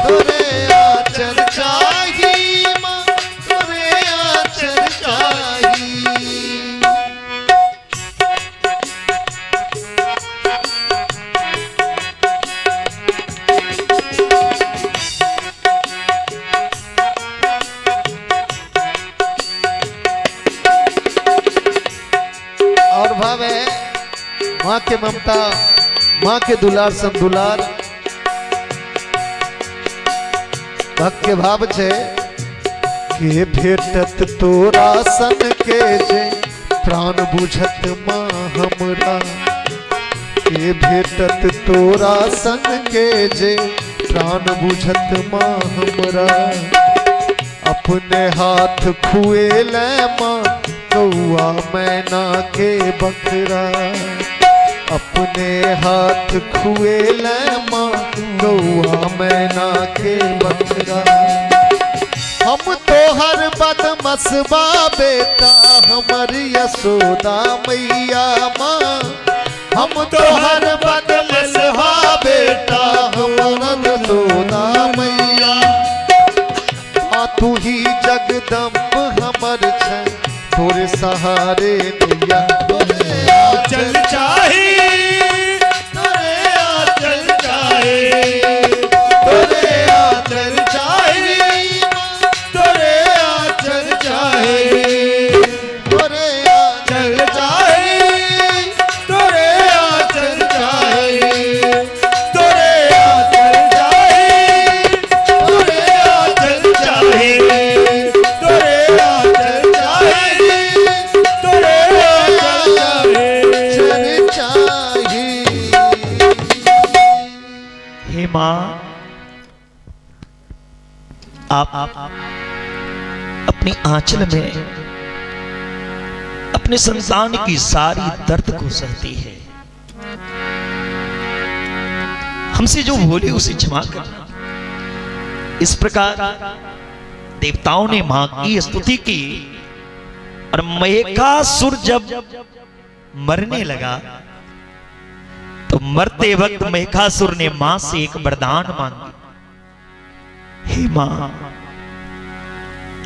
तोरे आंचल चाहिए माँ तोरे आंचल चाहिए। और भाव है माँ के ममता माँ के दुलार सब दुलार। भक्त के भाव छे के भेटत तोरा सन के जे प्राण बुझत माँ हमरा। के भेटत तोरा सन के जे प्राण बुझत माँ हमरा। अपने हाथ खुएल माँ कौआ मैना के बकरा। अपने हाथ खुएल माँ कौआ मैना के बकरा। हम तो हर बदमसबा बेटा हमर यशोदा मैया माँ। हम तो हर बदमसबा बेटा हमर यशोदा मैया। तू ही जगदम्ब हमर छै तोरे सहारे नैया। तोरे आंचल चाहिए तोरे आंचल चाहिए तोरे आंचल चाहिए तोरे आंचल चाहिए तोरे आंचल चाहिए तोरे आंचल चाहिए तोरे आंचल चाहिए तोरे आंचल चाहिए तोरे आंचल हे माँ आप अपनी आंचल में अपने संतान की सारी दर्द को सहती है। हमसे जो भूले उसे क्षमा करना। इस प्रकार देवताओं ने मां की स्तुति की और महिषासुर जब मरने लगा तो मरते वक्त महिषासुर ने मां से एक वरदान मांगा। हे मां,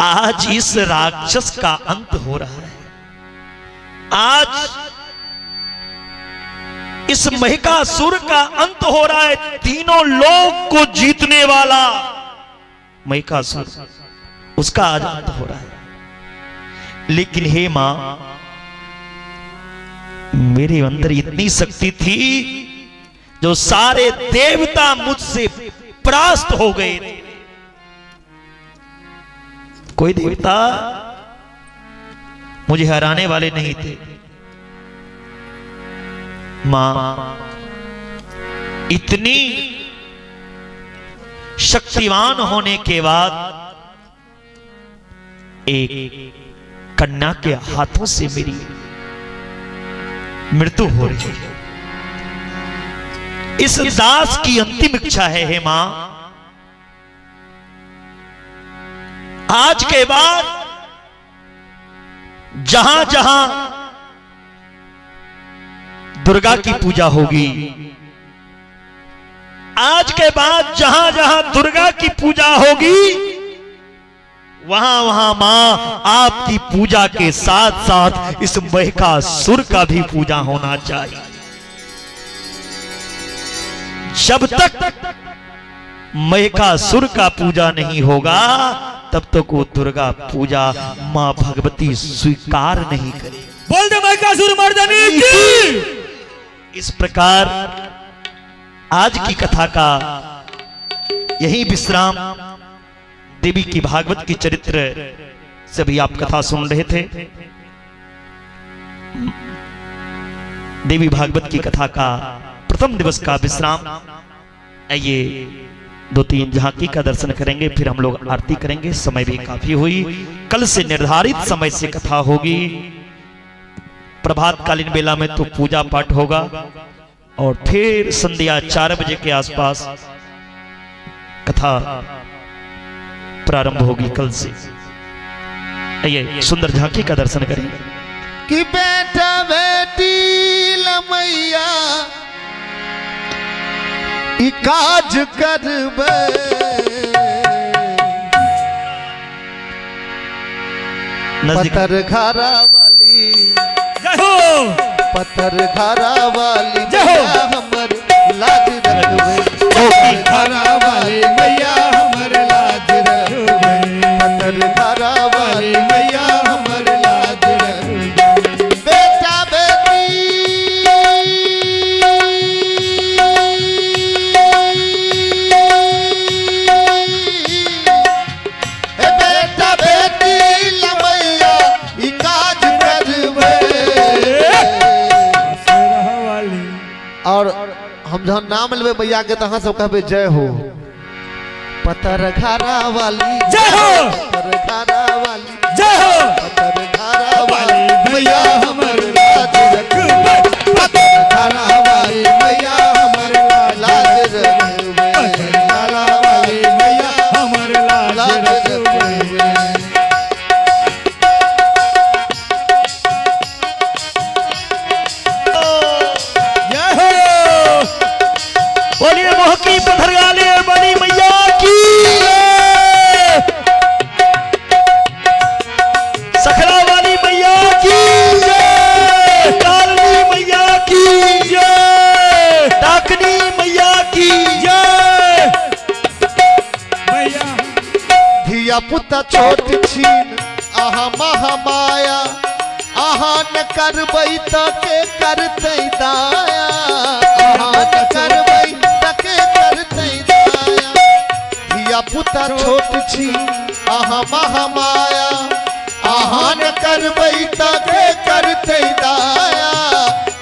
आज इस राक्षस का अंत हो रहा है। आज इस महिषासुर का अंत हो रहा है। तीनों लोक को जीतने वाला महिषासुर, उसका आज अंत हो रहा है। लेकिन हे मां, मेरे अंदर इतनी शक्ति थी जो सारे देवता मुझसे परास्त हो गए थे। कोई देवता मुझे हराने वाले नहीं थे। मां इतनी शक्तिवान होने के बाद एक कन्या के हाथों से मेरी मृत्यु हो रही है। इस दास की अंतिम इच्छा है हे मां, आज के बाद जहां जहां दुर्गा की पूजा होगी, आज के बाद जहां जहां दुर्गा की पूजा होगी, वहां वहां मां आपकी पूजा के साथ साथ इस महिषासुर का भी पूजा होना चाहिए। जब तक महिषासुर का पूजा नहीं होगा तब तक वो दुर्गा पूजा मां भगवती स्वीकार नहीं करेगी। बोल दे महिषासुर मर्दनी की। इस प्रकार आज की कथा का यही विश्राम। देवी की भागवत की चरित्र से भी आप कथा सुन रहे थे। देवी भागवत की कथा का प्रथम दिवस का विश्राम। आइए 2-3 झांकी का दर्शन करेंगे, फिर हम लोग आरती करेंगे। समय भी काफी हुई, कल से निर्धारित समय से कथा होगी। प्रभातकालीन बेला में तो पूजा पाठ होगा और फिर संध्या 4 बजे के आसपास कथा प्रारंभ होगी कल से। आइए सुंदर झांकी का दर्शन करें। कि बेटा बेटी लमैया ई काज करबे, नजदीक पत्थर खारा वाली, जय हो पत्थर खारा वाली जय हो। मैया हमर लाज रखबे, पत्थर खारा वाली मैया हमर लाज रखबे, पत्थर खारा वाली मैया हमर लाज रखबे। बेटा बेटी हे बेटा बेटी लमैया ई काज करबे। और हम जहाँ नाम लेबे मैया के तहाँ सब कहबे जय हो। पत्थर खारा वाली जय हो। पत्थर खारा वाली जय हो। पत्थर खारा वाली मैया हमर लाज रखबे, पत्थर खारा वाली मैया हमर लाज रखबे, पत्थर खारा वाली मैया हमर लाज रखबे। जय हो। बोलिए मोहकी पथरगाली बनी मैया की, सखरा वाली मैया की जय, कालनी मैया की जय, डाकनी मैया की जय। भैया धिया पुता छोट छीन आहा महामाया, आहा न करबै त के करतै दाया, आहा न करबै त के करतै दाया। धिया पुता छोट छी आहा महामाया, आहा न करबै त के करतै दाया,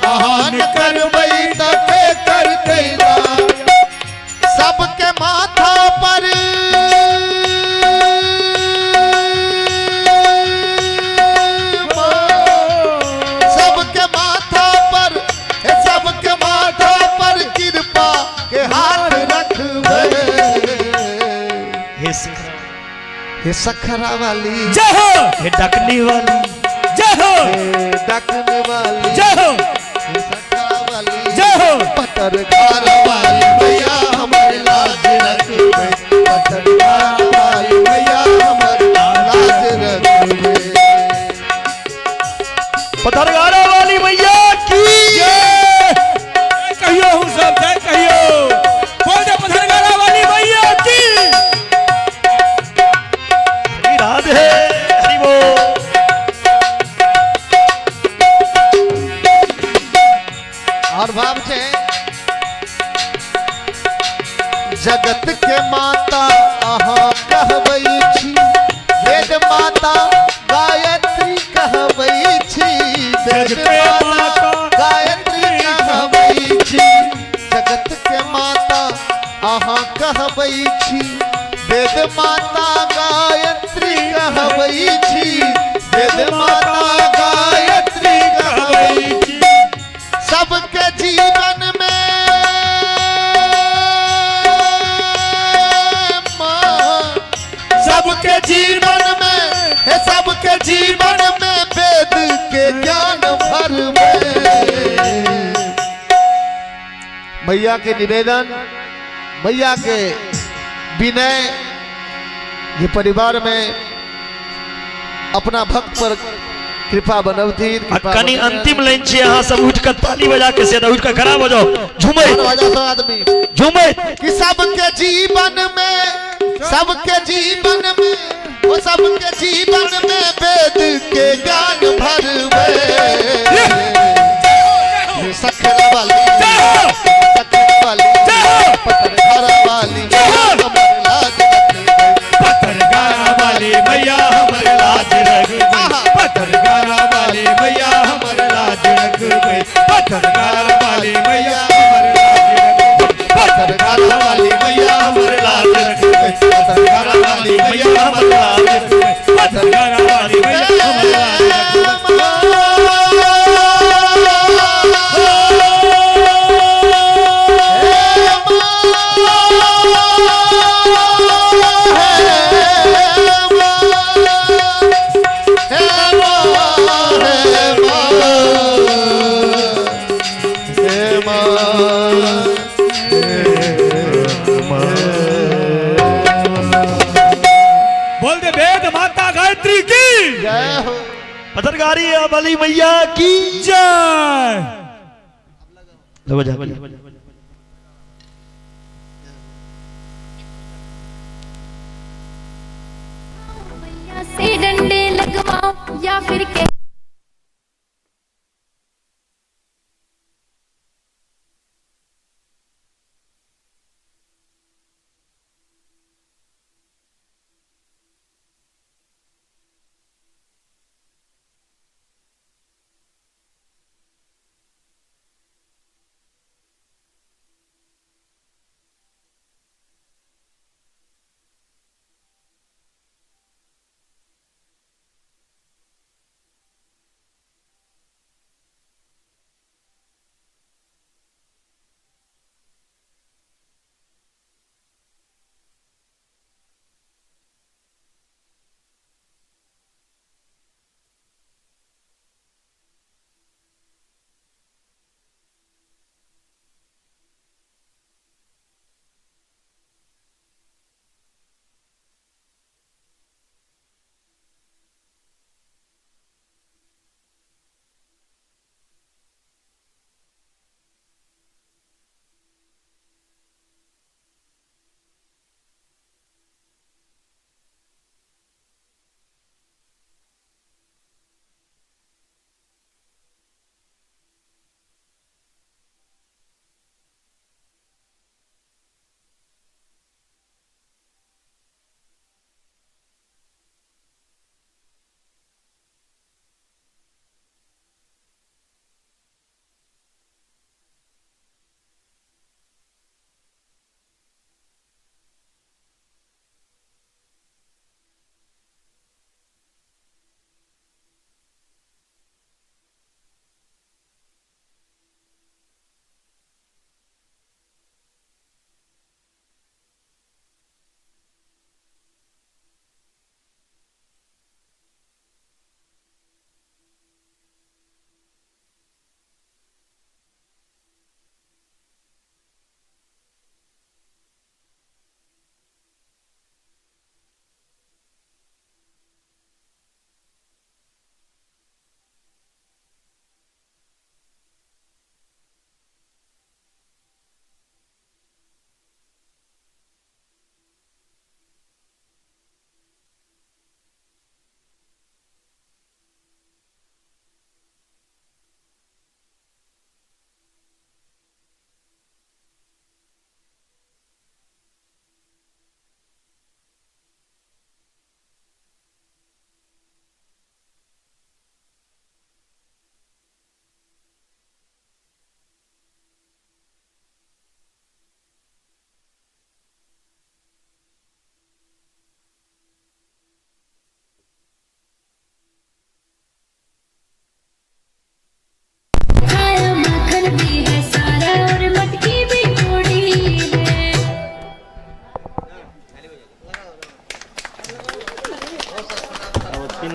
आहा न करबै त के करतै दाया। सबके माथा पर सबके माथा पर सबके माथा पर कृपा के हाथ रखबे। हे सखरा वाली जय हो। हे डाकनी वाली जय हो। हे डकने वाली जय हो। हे सखरा वाली जय हो। पत्थर खारा वाली मैया हमर लाज रखबे, पत्थर खारा वाली मैया हमर लाज रखबे। पथरगाला वाली मैया की जय कहियो हम सब जय कहियो। बोल दे पथरगाला वाली भैया की। हरी राधे हरि बोल। और भाव छे जगत के माता अहाँ कहबै छी, वेद माता गायत्री कहबै छी, वेद माता गायत्री कहबै छी। जगत के माता अहाँ कहबै छी, वेद माता गायत्री कहबै छी, वेद माता गायत्री कहबै छी। सबके जीवन में माँ, सबके जीवन में है, सबके जीवन में वेद के ज्ञान भर में। मैया के निवेदन, मैया के विनय, ये परिवार में अपना भक्त पर कृपा बनवती कनी अंतिम लाइन छे यहाँ सब उठ कर ताली बजा के से उठ कर खड़ा हो जाओ झूमे आदमी झूमे कि सबके जीवन में वो सबके जीवन में वेद के ज्ञान भरवे सखरा वाली पत्थर वाली पत्थरगारा वाली मैया हमर लाज रख गई पत्थरगारा वाली मैया हमर लाज रख गई पत्थरगारा वाली मैया हमर पत्थरगारा वाली मैया हमर लाज रख गई पत्थरगारा वाली मैया हमर लाज रख गई पत्थरगारा वाली मैया हमर लाज रख बोल दे वेद माता गायत्री की जय हो पत्थरगारी वाली मैया की जय लो बजा से डंडे लगवाओ या फिर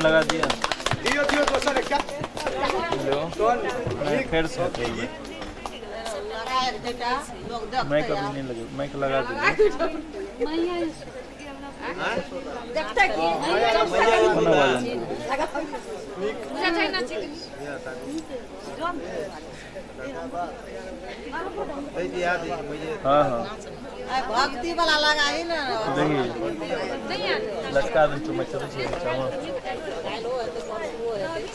लगा दिया फिर से मैं कभी नहीं लगे मैं लगा दूंगा भक्ति वाला लगा ही ना लटका दूं चुम्मा चलो चावल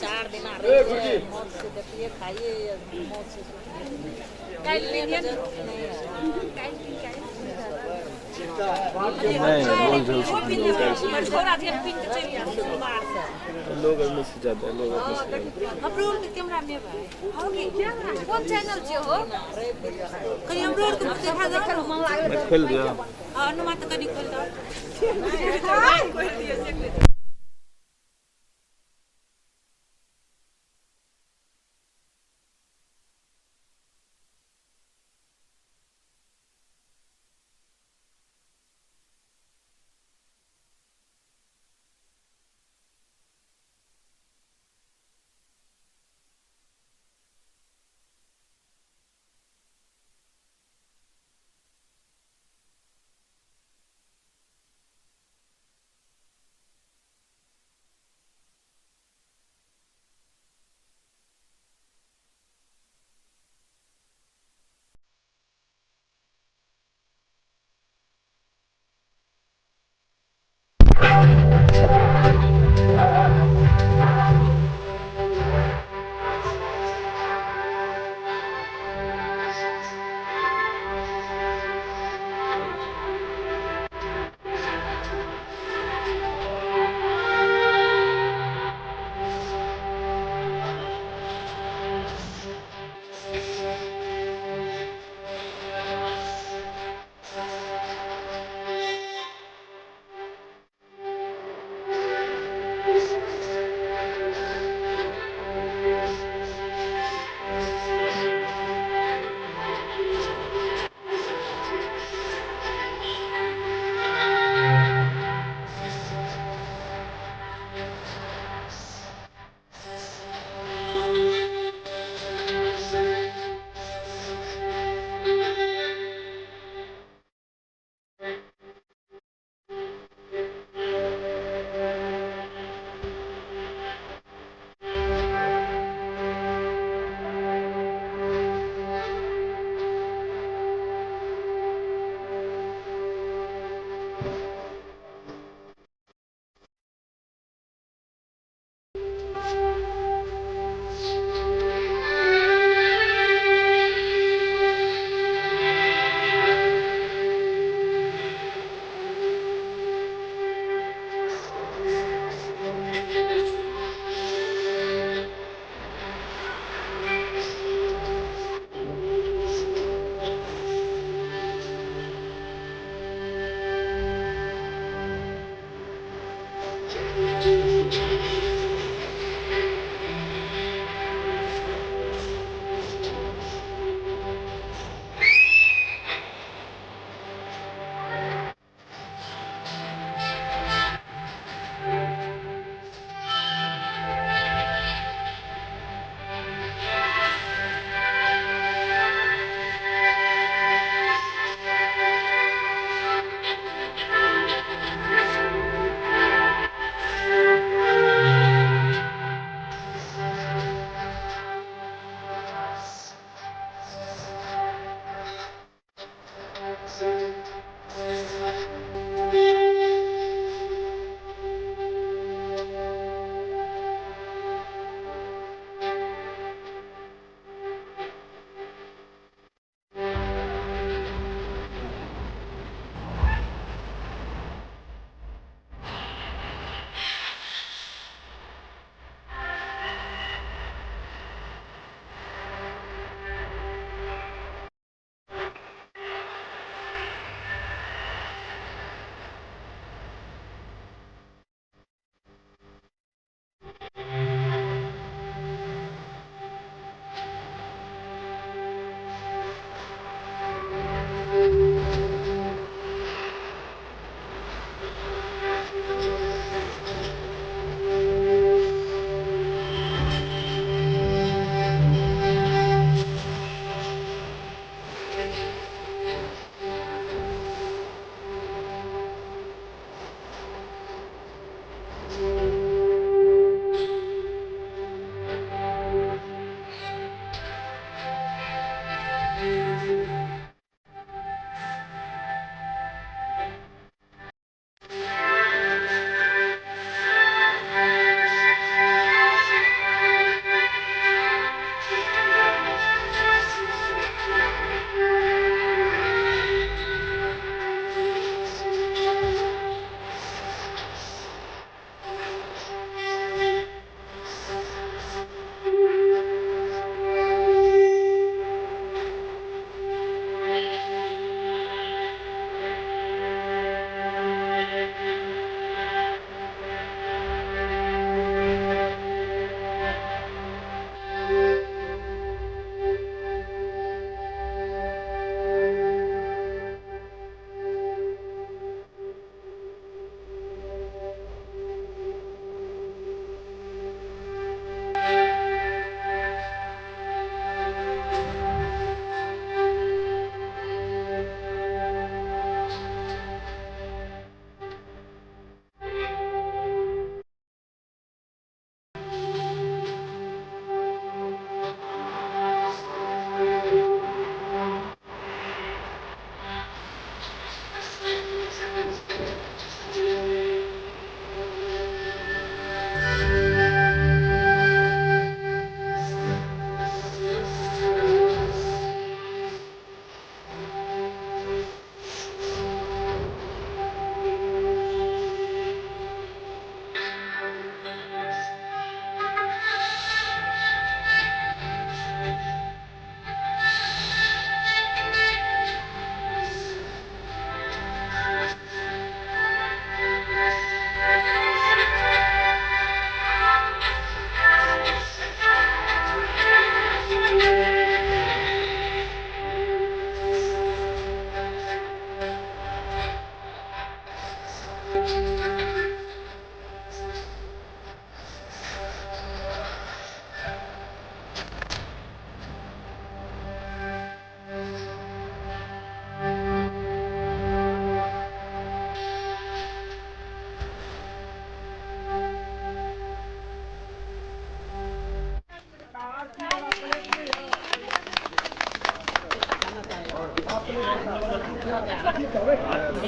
4 दिन मौत से देखिए खाइए मौत से लोग में से ज्यादा लोग अपलोड के कैमरा में होगी कौन चैनल से हो कहीं अपलोड के देखा देखा मन लागल खोल दिया अनुमान तो कहीं खोल दो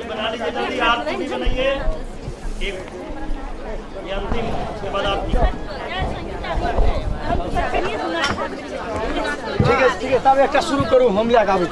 बना लीजिए जल्दी, आरती भी बनाइए एक, ये अंतिम, उसके बाद आरती। ठीक है तब एक शुरू करूँ हम या गाबे।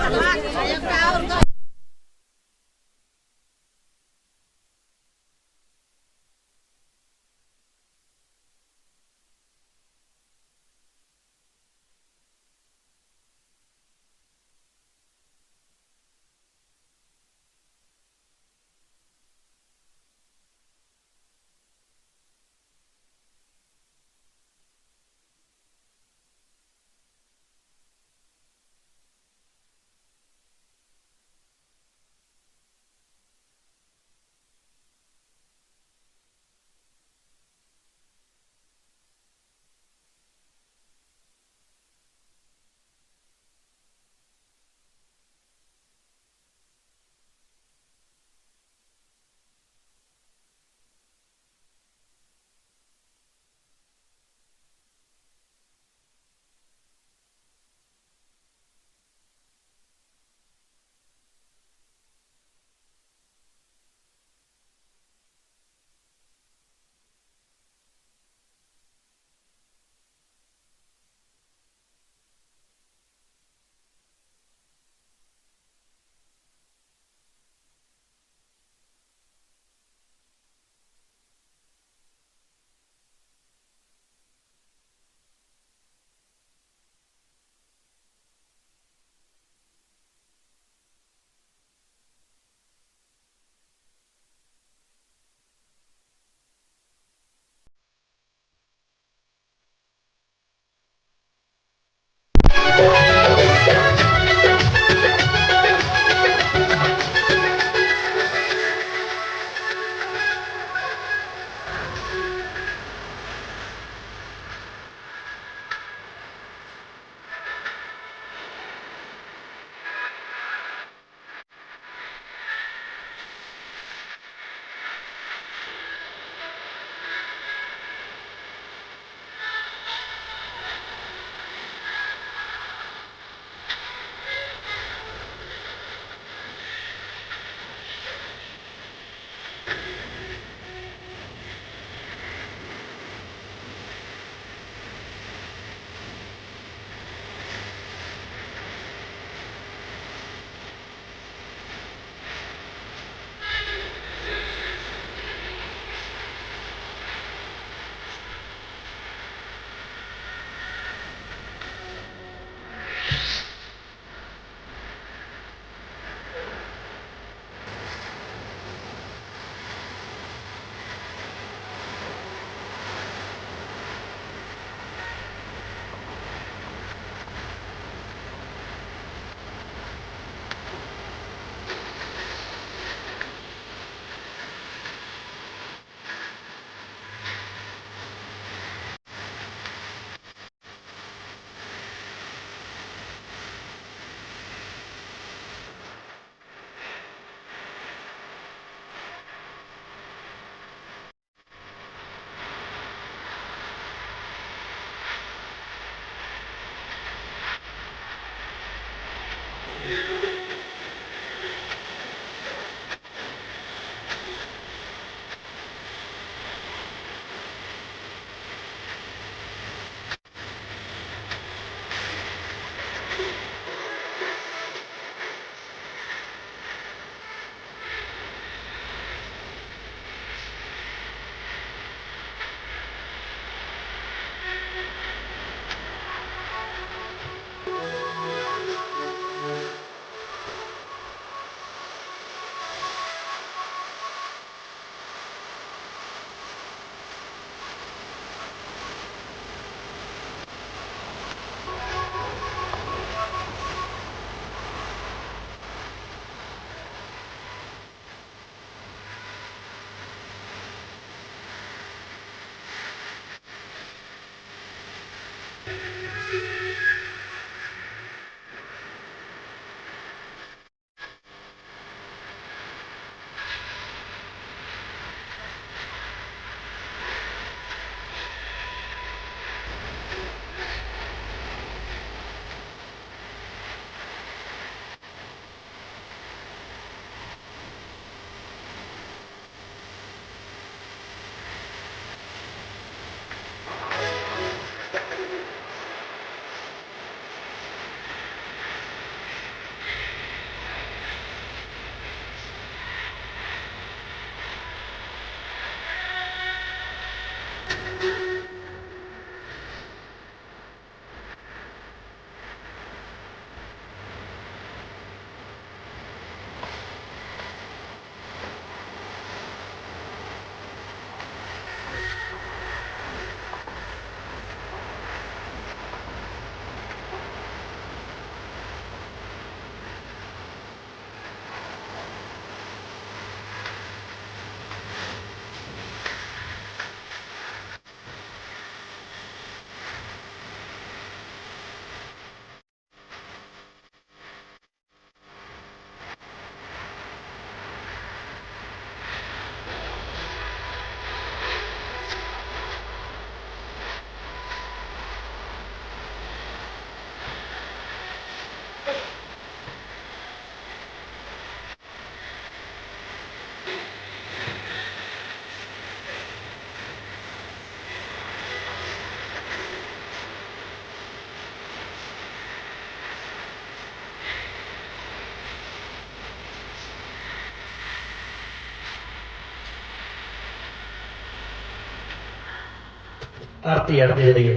आरती आरती जरिए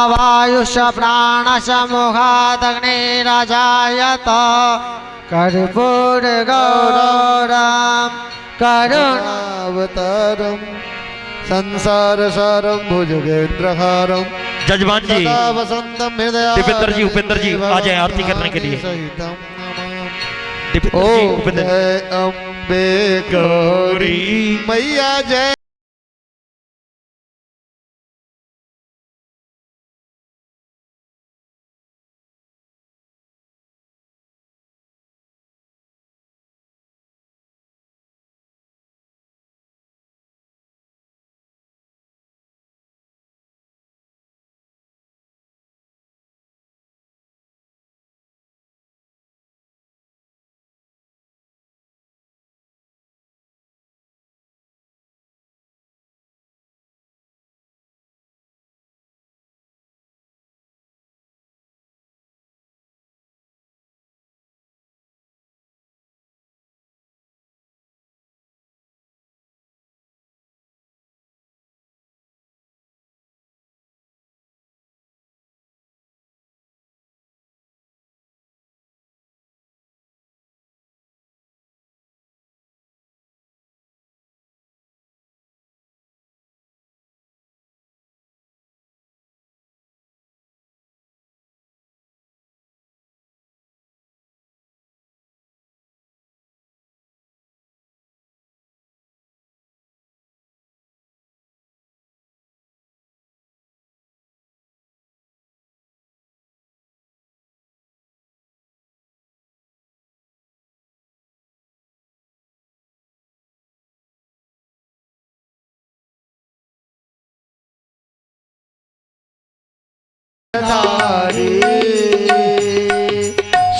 वायुष प्राणश मुखादग्निराजायत कर्पूर गौरम करुणावतारम संसार सारम भुजगेंद्रहारम जजमान जी सदा वसंतम हृदय दीपेंद्र जी उपेंद्र जी आ जाए आरती करने के लिए। दीपेंद्र ओ जी उपेंद्र जय अम्बे गौरी मैया जय।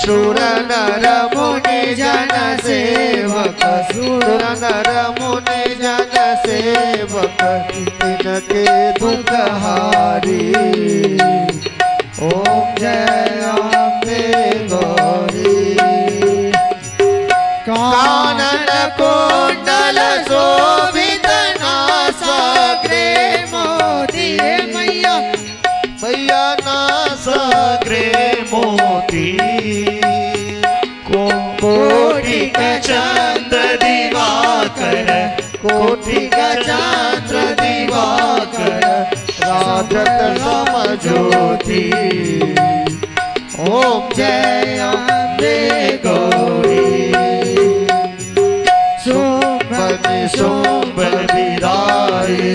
सुर नर मुनि जन सेवक सुर नर मुनि जन सेवक तिनके दुख हारी। ओम जय अम्बे गौरी कानन कुंडल शोभित नासाग्रे मोती मैया मैया नासाग्रे मोती कोटि का चंद्र दिवाकर कोटि का चंद्र दिवाकर राजत समझोती। ओम जय अम्बे गौरी सुंबनि सुंब विदारी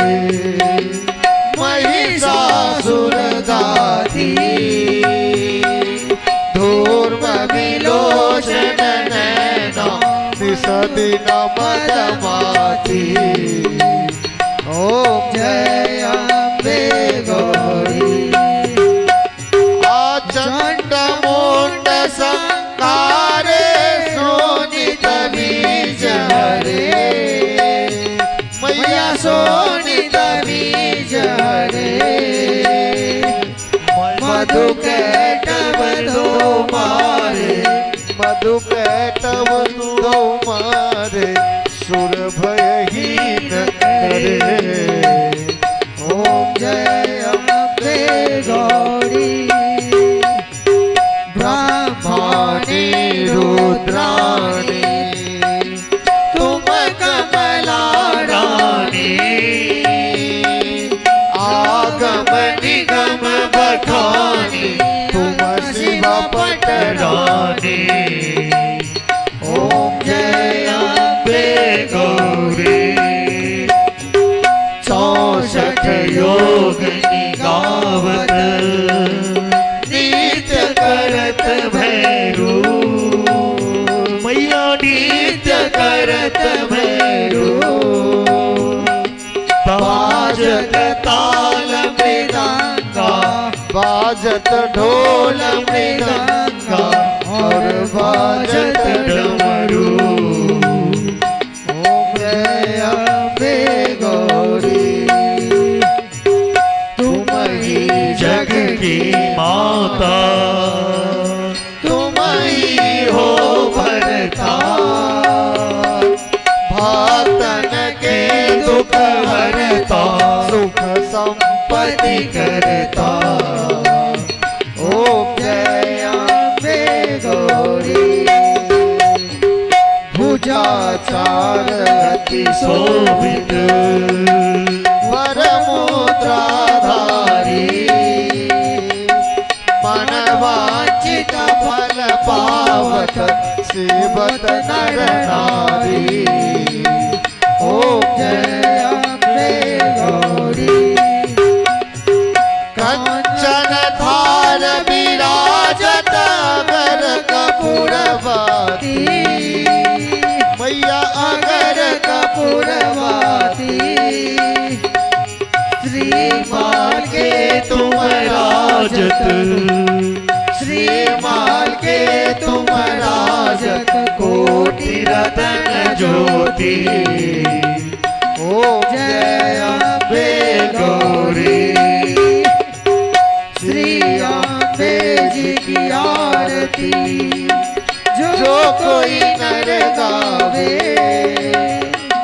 महिषासुर दाती धूर्म विलोचन नैना निषदिन मदमाती। ओम जय अम्बे गौरी आचंड मुंड संकारे सोनित बीज हरे मैया सोनित बीज हरे मधु कैटव दो मारे मधु कैटव दो मारे सुर भयहीन करे। ओम जय अम्बे गौरी ब्रह्माणी रुद्राणी तुम कमला रानी आगम निगम बखानी तुम शिव पटरानी। ओम जय अम्बे गौरी 64 योग निगावत नित्य करत भैरू मैया नित्य करत भैरू बाजत ताल मृदंगा बाजत ढोल मृदंगा और बाजत डमरू। ओम जय अम्बे गौरी तुम ही जग की माता, तुम ही हो भरता, भातन के दुख हरता, सुख संपत्ति करता। ओम जय अम्बे गौरी भुजा चार अति शोभित वरमुद्राधारी मन वांछित फल पावत सेवत नर नारी। ओम जय अम्बे गौरी कंचन थार विराजत अगर कपूरवाती मैया अगर कपूरवाती श्रीमाल के तुम राजत श्रीमाल के तुम राजत कोटि रतन ज्योति। ओम जय अम्बे गौरी श्री अम्बे जी की आरती जो कोई नर गावे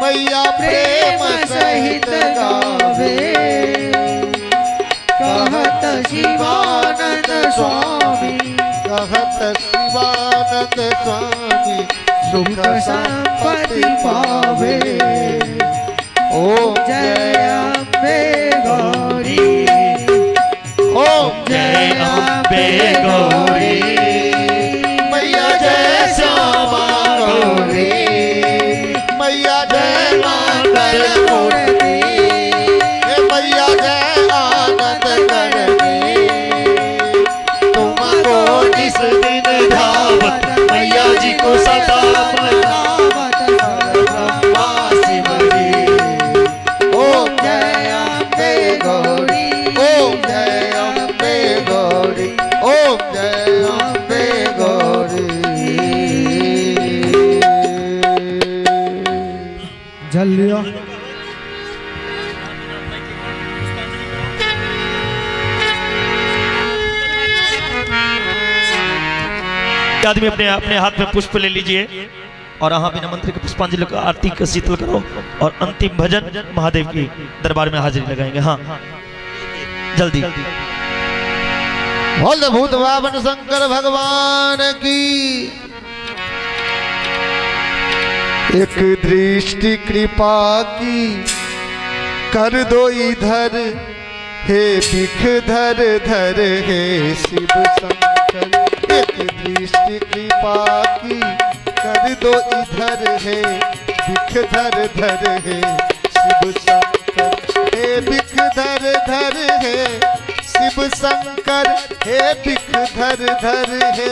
मैया प्रेम सहित गावे। कहत शिवानंद स्वामी कहत शिवानंद स्वामी सुख संपत्ति पावे। ओम जय अम्बे गौरी ओम जय अम्बे गौरी मैया जय श्यामा गौरी मैया जय मंगल मूर्ति मैया जय आनंद करनी। तुमको जिस दिन धावत मैया जी को सदा मनावत ब्रह्मा सिमरी। ओम जय अम्बे गौरी ओम जय अम्बे गौरी ओम जय अम्बे गौरी। जल लिया आदमी अपने अपने हाथ में पुष्प ले लीजिए और यहाँ बिना मंत्र के पुष्पांजलि का आरती का शीतल करो और अंतिम भजन महादेव की दरबार में हाजिरी लगाएंगे। हाँ जल्दी बोल भूत वामन शंकर भगवान की। एक दृष्टि कृपा की कर दो इधर हे बिख धर धर हे शिव शंकर। एक दृष्टि कृपा की कर दो इधर हे बिख धर धर हे शिव शंकर। हे बिख धर धर हे शिव शंकर हे बिख धर धर हे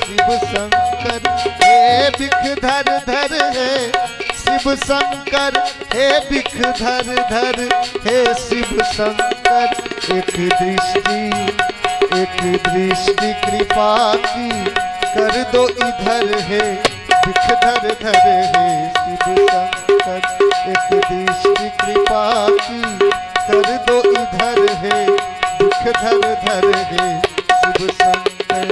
शिव शंकर। हे बिख धर धर हे शिव शंकर हे बिख धर धर हे शिव शंकर। एक दृष्टि कृपा की कर दो इधर हे बिख धर धर हे शिव शंकर। एक दृष्टि कृपा की कर दो इधर हे बिख धर धर हे शिव शंकर।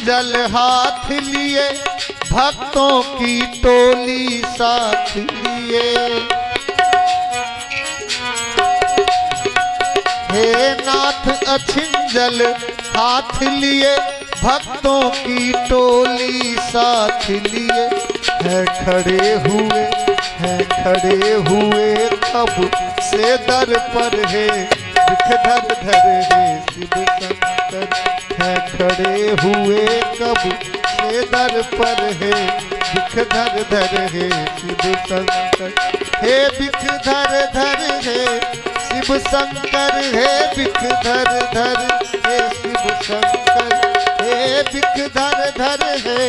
जल हाथ लिए भक्तों की टोली साथ लिए। हे नाथ अछिंजल हाथ लिए भक्तों की टोली साथ लिए। है खड़े हुए, है खड़े हुए कब से दर पर है, बिख धर धर है शिव शंकर, है खड़े हुए कब से दर पर है, बिख धर धर है शिव शंकर, हे बिख धर धर है शिव शंकर, हे बिख धर धर है शिव शंकर, हे बिख धर धर है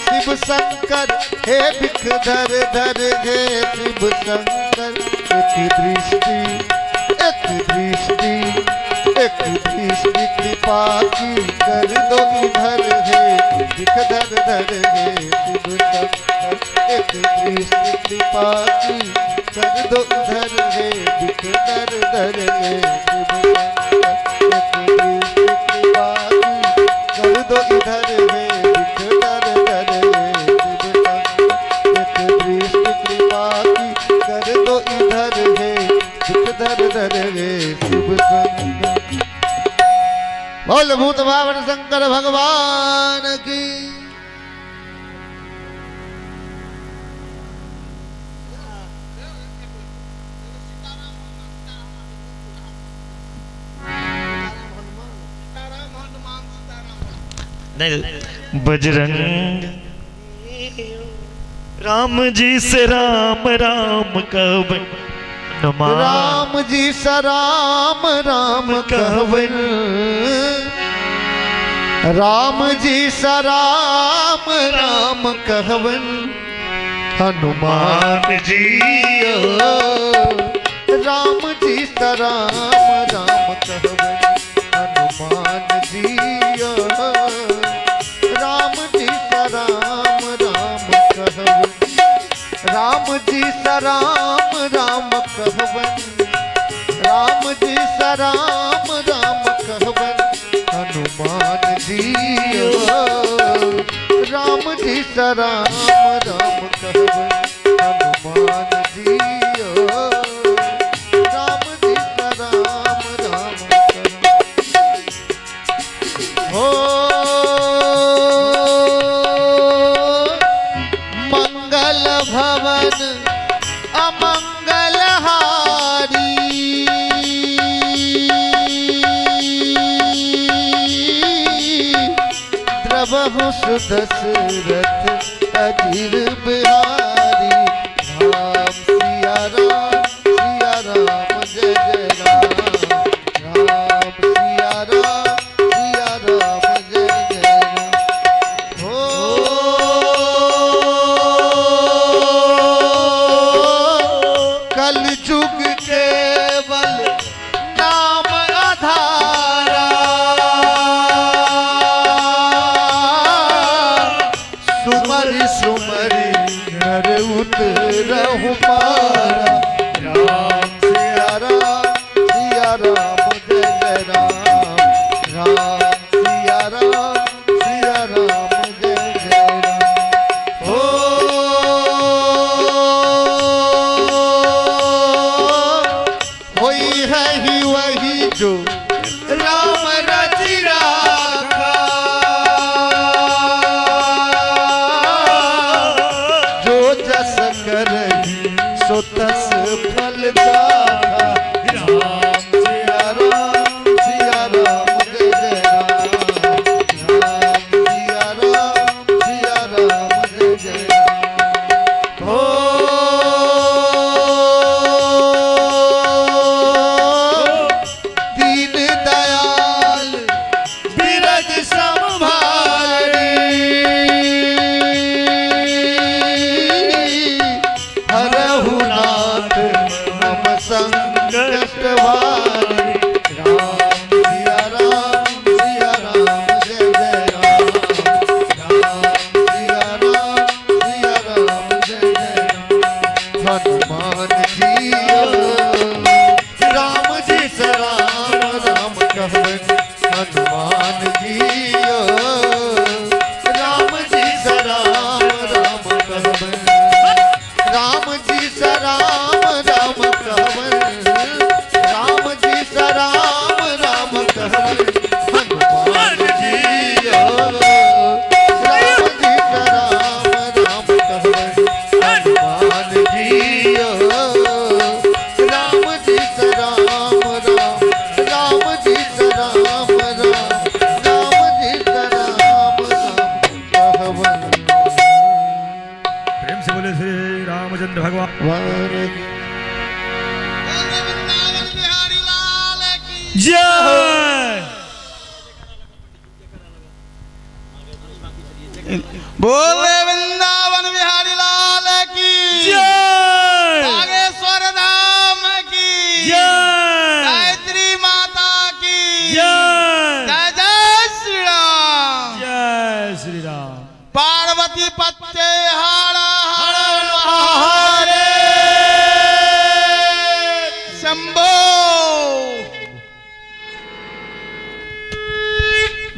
शिव शंकर, हे बिख धर धर है शिव शंकर। एक दृष्टि, एक दृष्टि, एक दृष्टि कृपा की कर दो इधर है, बिख धर धर है शिव शंकर, एक दृष्टि कृपा की कर दो इधर है, बिख धर धर है शिव शंकर, एक दृष्टि कृपा की कर दो इधर है, बिख धर धर है शिव शंकर, एक दृष्टि कृपा की कर दो इधर है, बिख धर धर है शिव शंकर। बोल भूत भावन शंकर भगवान की। नहीं, बजरंग राम जी से राम राम कवन हनुमान, राम जी सा राम राम कहवन, राम जी सा राम राम कहवन, हनुमान जी राम जी सा राम राम कहवन, हनुमान जी राम जी सा राम राम कहवन, राम जी सा राम राम कहवन, राम जी सा राम राम कहवन, हनुमान जी राम जी सा राम राम कहवन, हनुमान जी राम जी सा राम राम कहवन। हो मंगल भवन अमंगल हारी, द्रवहु सुदशरथ अजीर बिहारी, राम सिया राम जय जय राम, राम सिया राम जय जय राम। कल युग केवल नाम आधारा, सुमर सुमर नर उतरहु पारा, राम सिया राम जय जय राम, राम सिया राम जय जय राम। हो होई है ही वही जो राम रच राखा, जो जस करही सो तस फल पांडु भगवान जय। बोले वृंदावन बिहारी लाल की जय नागेश्वर धाम की जय गायत्री माता की जय जय जय श्री राम। जय श्री राम। पार्वती पत्ते हर हर हरे शंभो।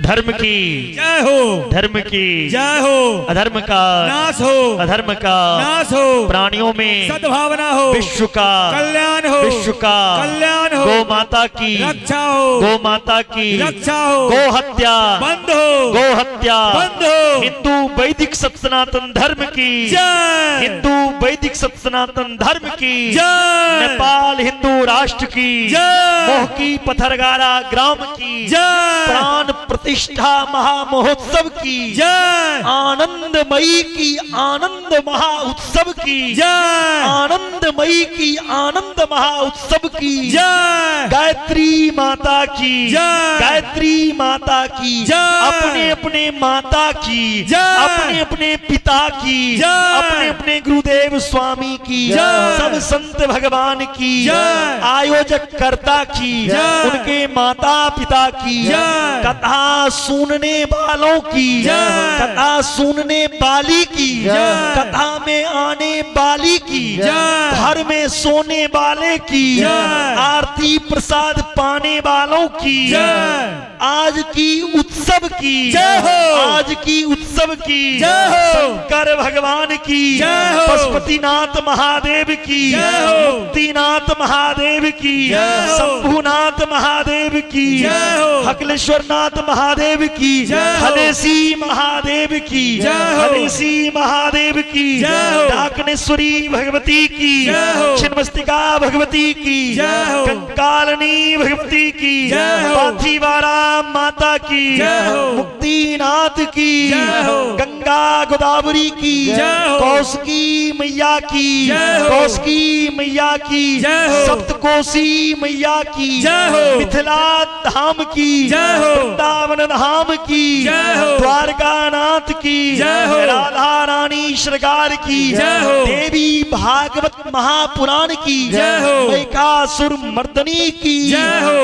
धर्म की जय हो धर्म की जय हो अधर्म का नाश हो अधर्म का नाश हो प्राणियों में सद्भावना हो विश्व का कल्याण हो विश्व का कल्याण हो गौ माता की रक्षा हो गौ माता की रक्षा हो गौ हत्या बंद हो गौ हत्या बंद हो हिंदू वैदिक सत सनातन धर्म की जय हिंदू वैदिक सत सनातन धर्म की जय नेपाल हिंदू राष्ट्र की जय मोह की पथरगारा ग्राम की जय प्राण प्रतिष्ठा महामहोत्सव की जय आनंदमयी की आनंद महा उत्सव की जय आनंदमयी की आनंद महा उत्सव की जय गायत्री माता की जय गायत्री माता की जय अपने अपने माता की जय अपने अपने पिता की जय अपने अपने गुरुदेव स्वामी की जय सब संत भगवान की जय आयोजक कर्ता की जय उनके माता पिता की जय कथा सुनने वालों की जय कथा सुनने वाली की जय कथा में आने वाली की जय घर में सोने वाले की जय आरती प्रसाद पाने वालों की जय आज की उत्सव की जय हो आज की उत्सव की जय हो शंकर भगवान की जय हो पशुपतिनाथ महादेव की जय हो मुक्तिनाथ महादेव की जय हो शंभुनाथ महादेव की जय हो हकलेश्वरनाथ महादेव की जय हो हनेसी महादेव की जय हो हनेसी महादेव की जय हो डाकनेश्वरी भगवती की जय हो छिन्नमस्तिका भगवती की जय हो कंकालनी भगवती की जय हो पाथीवारा माता की जय हो मुक्तिनाथ की जय हो गंगा गोदावरी की जय हो कौशकी मैया की जय हो कौशकी मैया की जय हो सप्तकोशी मैया की जय हो मिथिला धाम की जय हो वृंदावन धाम की जय हो द्वारका नाथ की जय हो राधा रानी श्रृंगार की जय हो देवी भागवत महापुराण की जय हो महिषासुर मर्दनी की जय हो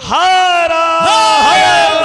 हर हर